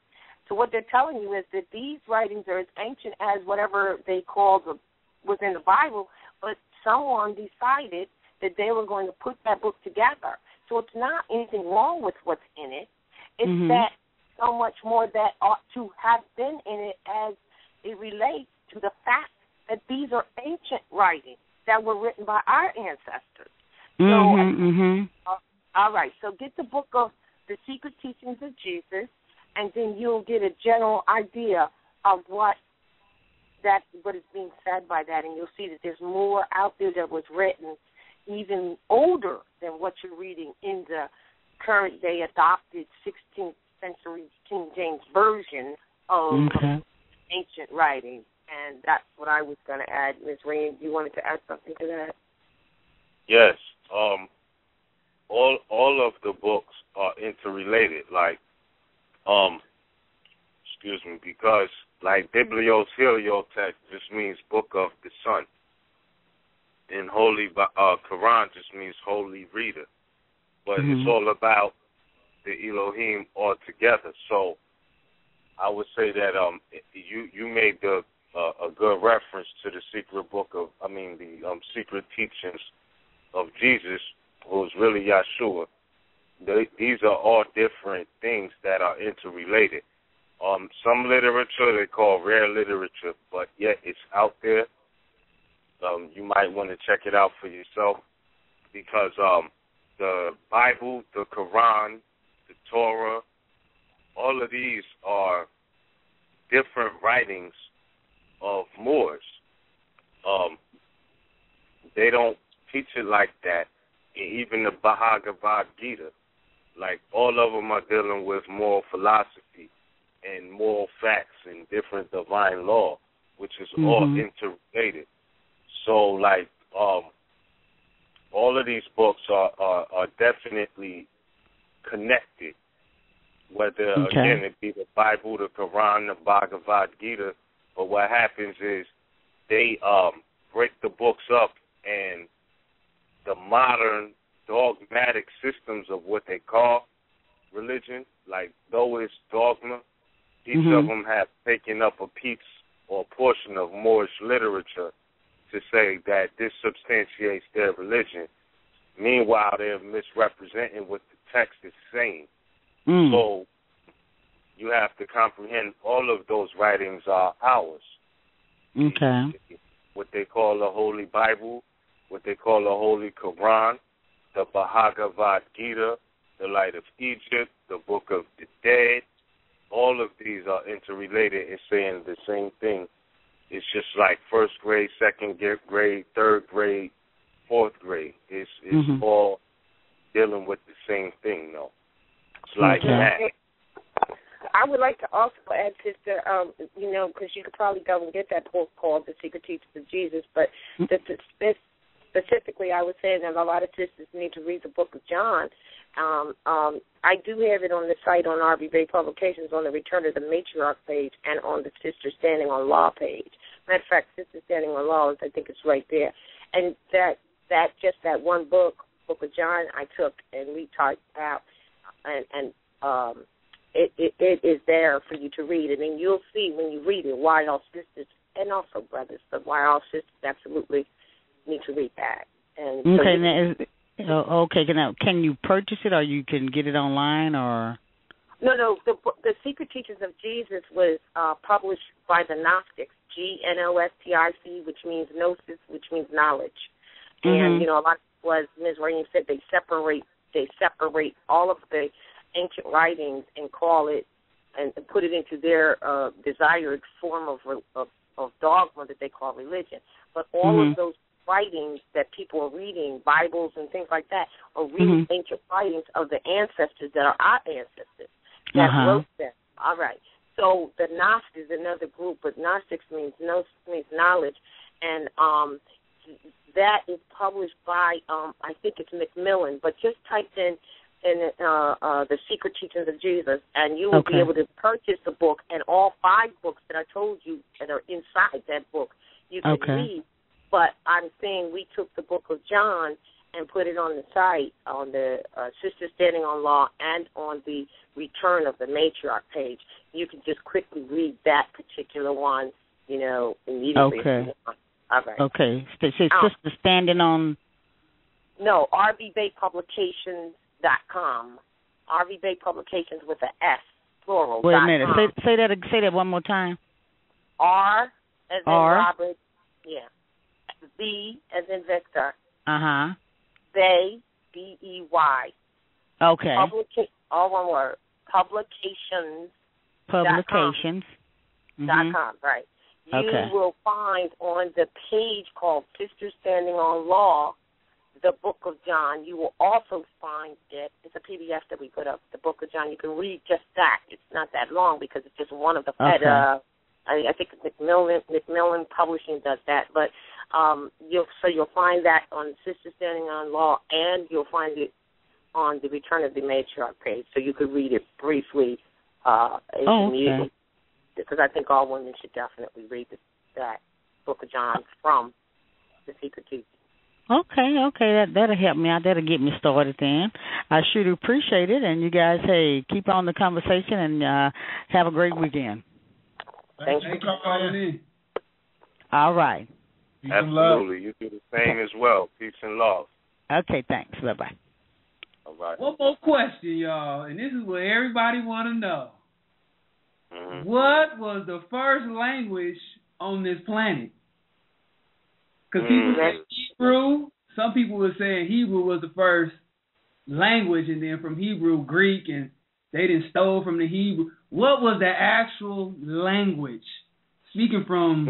So what they're telling you is that these writings are as ancient as whatever they called was in the Bible, but someone decided that they were going to put that book together. So it's not anything wrong with what's in it. It's that so much more that ought to have been in it as it relates to the fact that these are ancient writings that were written by our ancestors. All right, so get the book of The Secret Teachings of Jesus, and then you'll get a general idea of what is being said by that, and you'll see that there's more out there that was written even older than what you're reading in the current day adopted 16th century King James version of ancient writings. And that's what I was going to add. Ms. Rain, you wanted to add something to that? Yes. All of the books are interrelated. Like, because like Biblios Heliotext just means book of the sun. And Holy Quran just means holy reader. But it's all about the Elohim altogether. So I would say that you made a good reference to the secret teachings of Jesus, who's really Yahshua. These are all different things that are interrelated. Some literature they call rare literature, but yet it's out there. You might want to check it out for yourself, because the Bible, the Quran, the Torah, all of these are different writings of Moors. They don't teach it like that. Even the Bhagavad Gita, like all of them are dealing with moral philosophy and moral facts and different divine law. which is all interrelated. So, like, all of these books are definitely connected. Whether, again, it be the Bible, the Quran, the Bhagavad Gita, but what happens is they break the books up, and the modern dogmatic systems of what they call religion, like though it's dogma, each of them have taken up a piece or a portion of Moorish literature to say that this substantiates their religion. Meanwhile, they're misrepresenting what the text is saying. So you have to comprehend all of those writings are ours. Okay. What they call the Holy Bible, what they call the Holy Quran, the Bhagavad Gita, the Light of Egypt, the Book of the Dead, all of these are interrelated and saying the same thing. It's just like first grade, second grade, third grade, fourth grade. It's all dealing with the same thing, though. It's like that. I would like to also add, Sister, because you could probably go and get that book called The Secret Teachings of Jesus, but specifically I was saying that a lot of sisters need to read the book of John. I do have it on the site on RB Bay Publications on the Return of the Matriarch page and on the Sister Standing on Law page. Matter of fact, Sister Standing on Law, I think it's right there. And that one book of John, I took and retyped out, and it is there for you to read. And then you'll see when you read it why all sisters, and also brothers, but why all sisters absolutely need to read that. And now, can you purchase it, or you can get it online, or? No. The Secret Teachings of Jesus was published by the Gnostics, Gnostic, which means gnosis, which means knowledge. And a lot of what Ms. Rainey said, they separate all of the ancient writings and call it and put it into their desired form of dogma that they call religion. But all of those writings that people are reading, Bibles and things like that, are really ancient writings of the ancestors that are our ancestors that wrote them. All right. So the Gnostics is another group, but Gnostics means knowledge, and that is published by I think it's Macmillan. But just type in the Secret Teachings of Jesus, and you will be able to purchase the book, and all 5 books that I told you that are inside that book you can read. But I'm saying we took the book of John and put it on the site, on the Sister Standing on Law, and on the Return of the Matriarch page. You can just quickly read that particular one, immediately. Okay. All right. Okay. Sister Standing on... No, rbbaypublications.com. RB Bay Publications with an S, plural. Wait a minute. Say that one more time. R as in Robert. Yeah. B as in Victor. Bay, B-E-Y. Okay. All one word. Publications. Publications. .com, right. You will find on the page called Sister Standing on Law, the Book of John. You will also find it. It's a PDF that we put up, the Book of John. You can read just that. It's not that long because it's just one of the I think Macmillan Publishing does that, but you'll find that on Sister Standing on Law, and you'll find it on the Return of the Matriarch page, so you could read it briefly immediately, because I think all women should definitely read that Book of John from the Secret Teachings. Okay, that'll help me out. That'll get me started then. I sure do appreciate it, and you guys, keep on the conversation, and have a great weekend. Thanks for calling in. All right. Peace Absolutely. You do the same as well. Peace and love. Okay, thanks. Bye-bye. All right. One more question, y'all, and this is what everybody want to know. What was the first language on this planet? Because people say Hebrew. Some people were saying Hebrew was the first language, and then from Hebrew, Greek, and they didn't stole from the Hebrew. What was the actual language? Speaking from,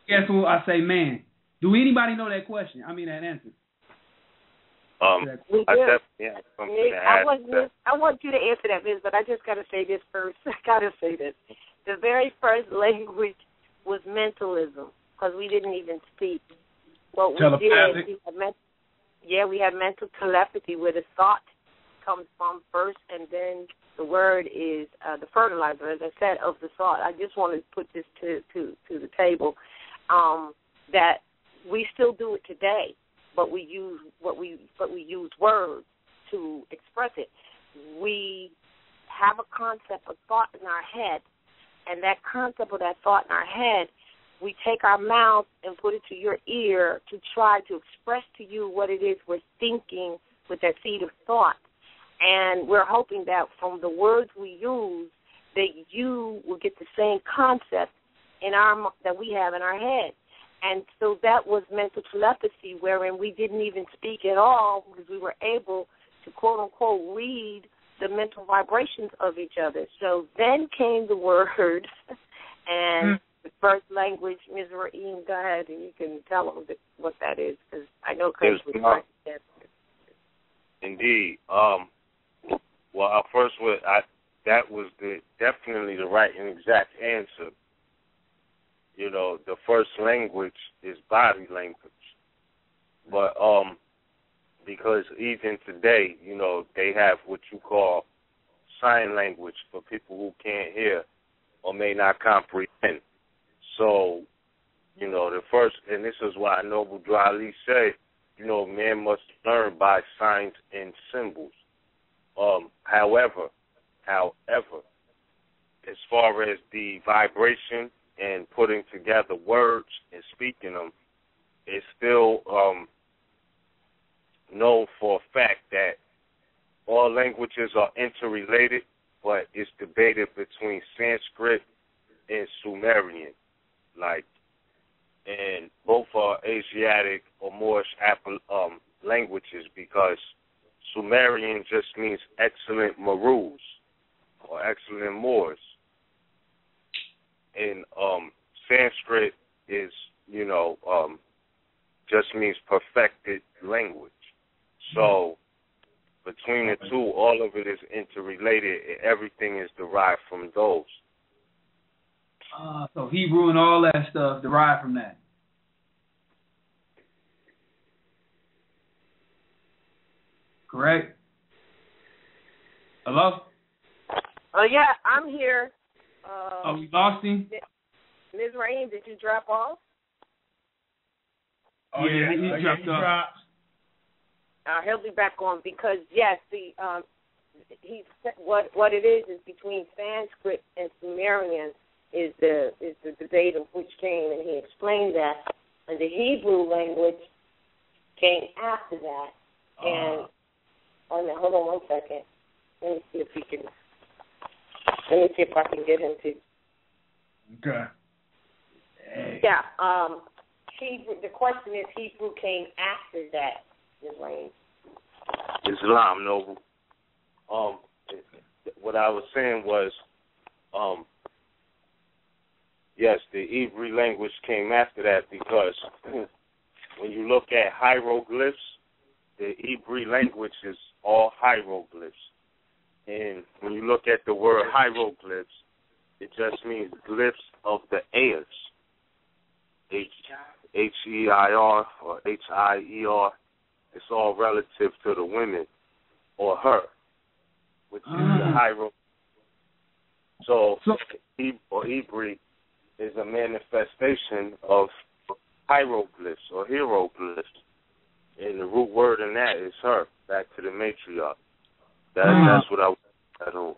guess what I say, man. Do anybody know that question? I mean, that answer. I want you to answer that, Ms., but I just got to say this first. I got to say this. The very first language was mentalism, because we didn't even speak. What Telepathic. we did, we had mental telepathy, where the thought comes from first, and then the word is the fertilizer, as I said, of the thought. I just want to put this to the table, that we still do it today, but we use use words to express it. We have a concept of thought in our head, and that concept of that thought in our head, we take our mouth and put it to your ear to try to express to you what it is we're thinking with that seed of thought. And we're hoping that from the words we use, that you will get the same concept that we have in our head. And so that was mental telepathy, wherein we didn't even speak at all, because we were able to, quote unquote, read the mental vibrations of each other. So then came the word, and the first language. Ms. Raheem, go ahead and you can tell them what that is, because I know Chris was right. Indeed. Well, first, that was definitely the right and exact answer. You know, the first language is body language. But because even today, you know, they have what you call sign language for people who can't hear or may not comprehend. So, you know, the first, and this is why Noble Drew Ali said, you know, man must learn by signs and symbols. However, as far as the vibration and putting together words and speaking them, it's still known for a fact that all languages are interrelated, but it's debated between Sanskrit and Sumerian. And both are Asiatic or Moorish languages, because Sumerian just means excellent Marus or excellent Moors. And Sanskrit is, you know, just means perfected language. So between the two, all of it is interrelated, and everything is derived from those. So Hebrew and all that stuff derived from that. Correct? Hello? Yeah, I'm here. We lost him? Ms. Raheem, did you drop off? Yeah, he dropped off. He'll be back on, because yes, what it is between Sanskrit and Sumerian is the debate of which came, and he explained that, and the Hebrew language came after that. And hold on 1 second. Let me see if I can get him to. Okay. Yeah. Hebrew. The question is, Hebrew came after that, Ms. Rain. Islam, Noble. What I was saying was, yes, the Hebrew language came after that, because when you look at hieroglyphs, the Hebrew language is all hieroglyphs. And when you look at the word hieroglyphs, it just means glyphs of the heirs. H-E-I-R or H-I-E-R. It's all relative to the women or her, which is the hieroglyph. So Hebrew is a manifestation of hieroglyphs or hieroglyphs. And the root word in that is her, back to the matriarch. That's what I don't.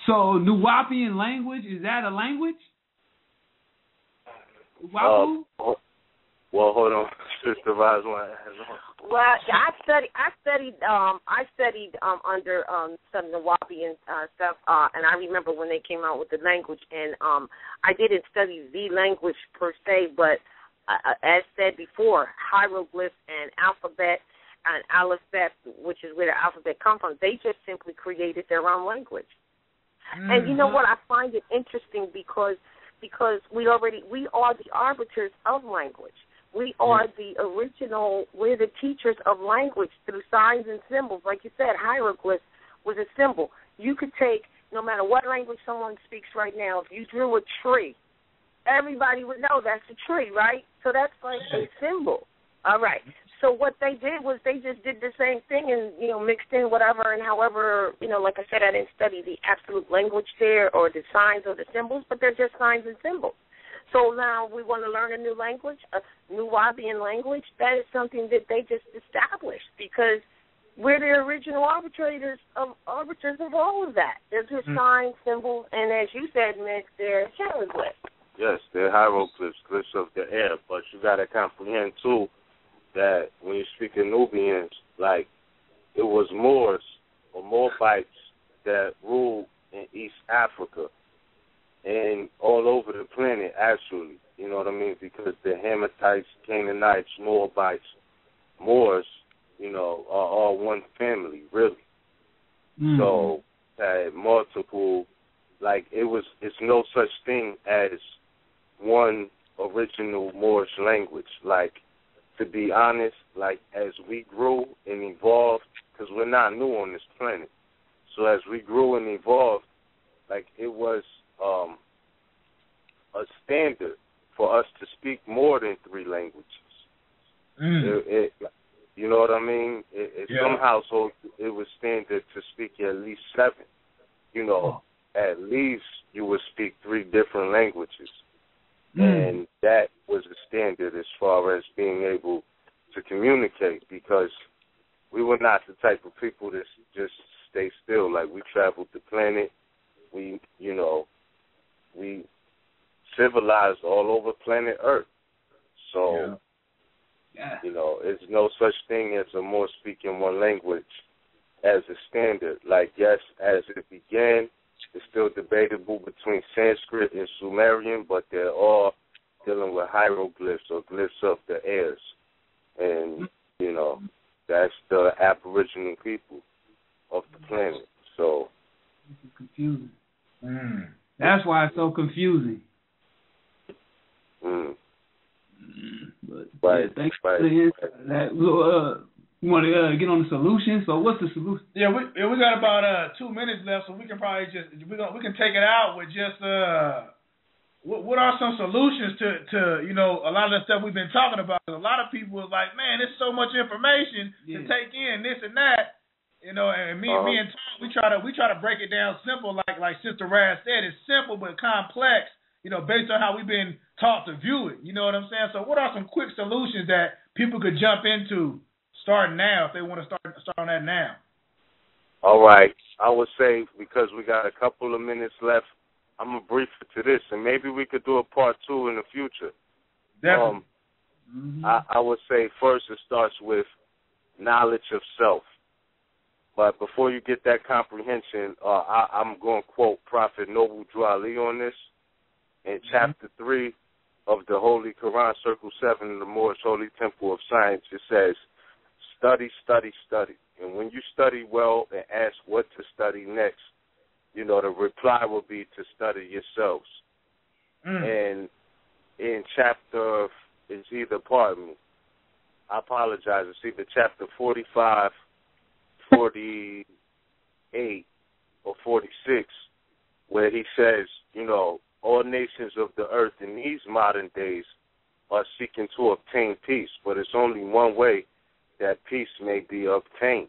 So Nuwaubian language, is that a language? Nuwaubu? Well, hold on, Sista Raz. Well, I studied under some Nuwaubian stuff, and I remember when they came out with the language, and I didn't study the language per se, but as said before, hieroglyphs and alphabet and alphabet, which is where the alphabet comes from, they just simply created their own language. Mm-hmm. And you know what? I find it interesting because we are the arbiters of language. We are the original, we're the teachers of language through signs and symbols. Like you said, hieroglyphs was a symbol. You could take, no matter what language someone speaks right now, if you drew a tree everybody would know that's a tree, right? So that's like a symbol. All right. So what they did was they just did the same thing and, mixed in whatever and however, like I said, I didn't study the absolute language there or the signs or the symbols, but they're just signs and symbols. So now we want to learn a new language, a new Wabian language. That is something that they just established because we're the original arbiters of all of that. They're just signs, symbols, and as you said, Mick, they're hieroglyphs. Yes, they're hieroglyphs, glyphs of the air, but you got to comprehend, too, that when you speak in Nubians, like it was Moors or Moabites that ruled in East Africa and all over the planet, actually, you know what I mean? Because the Hamathites, Canaanites, Moabites, Moors, are all one family, really. So, multiple, like it's no such thing as one original Moorish language. Like, to be honest, like as we grew and evolved, because we're not new on this planet. So as we grew and evolved, like it was a standard for us to speak more than 3 languages. You know what I mean? In some households, it was standard to speak at least 7. At least you would speak 3 different languages. And that was the standard as far as being able to communicate because we were not the type of people that just stay still. Like, we traveled the planet. We civilized all over planet Earth. So, there's no such thing as a Moor speaking one language as a standard. Like, yes, as it began, it's still debatable between Sanskrit and Sumerian, but they're all dealing with hieroglyphs or glyphs of the airs. And, that's the Aboriginal people of the planet. So it's confusing. That's why it's so confusing. But thanks for the insight. You want to get on the solution? So what's the solution? Yeah, we got about 2 minutes left, so we can probably we can take it out with just what are some solutions to a lot of the stuff we've been talking about. A lot of people are like, man, there's so much information to take in, this and that, and me and Tom, we try to break it down simple, like Sista Raz said, it's simple but complex, based on how we've been taught to view it. You know what I'm saying? So what are some quick solutions that people could jump into starting now if they want to start on that now? All right. I would say, because we got a couple of minutes left, I'm going to brief it to this, and maybe we could do a part 2 in the future. Definitely. I would say first it starts with knowledge of self. But before you get that comprehension, I'm going to quote Prophet Noble Drew Ali on this. In chapter 3 of the Holy Quran, Circle 7 in the Moorish Holy Temple of Science, it says, study, study, study. And when you study well and ask what to study next, the reply will be to study yourselves. And in chapter, it's either, pardon me, I apologize, it's either chapter 45, 48, or 46, where he says, all nations of the earth in these modern days are seeking to obtain peace, but it's only one way that peace may be obtained.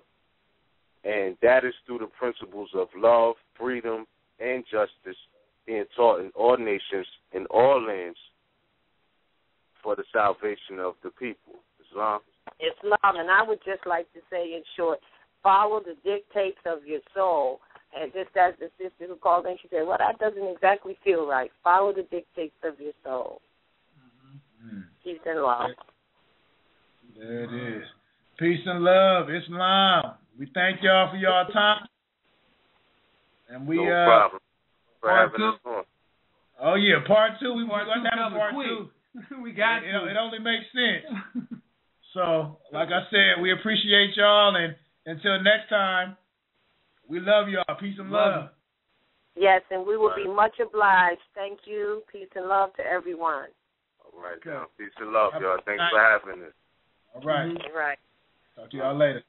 And that is through the principles of love, freedom, and justice being taught in all nations, in all lands, for the salvation of the people. Islam? Islam, and I would just like to say in short, follow the dictates of your soul. And just as the sister who called in, she said, well, that doesn't exactly feel right. Follow the dictates of your soul. Peace and love. There it is. Peace and love, Islam. We thank y'all for y'all time. And we, no problem. For having us on. Oh, yeah, part 2. We want to have a part 2. We got it only makes sense. So, like I said, we appreciate y'all. And until next time, we love y'all. Peace and love. Yes, and we will be much obliged. Thank you. Peace and love to everyone. All right, okay. Peace and love, y'all. Thanks for having us. All right. All right. Talk to y'all later.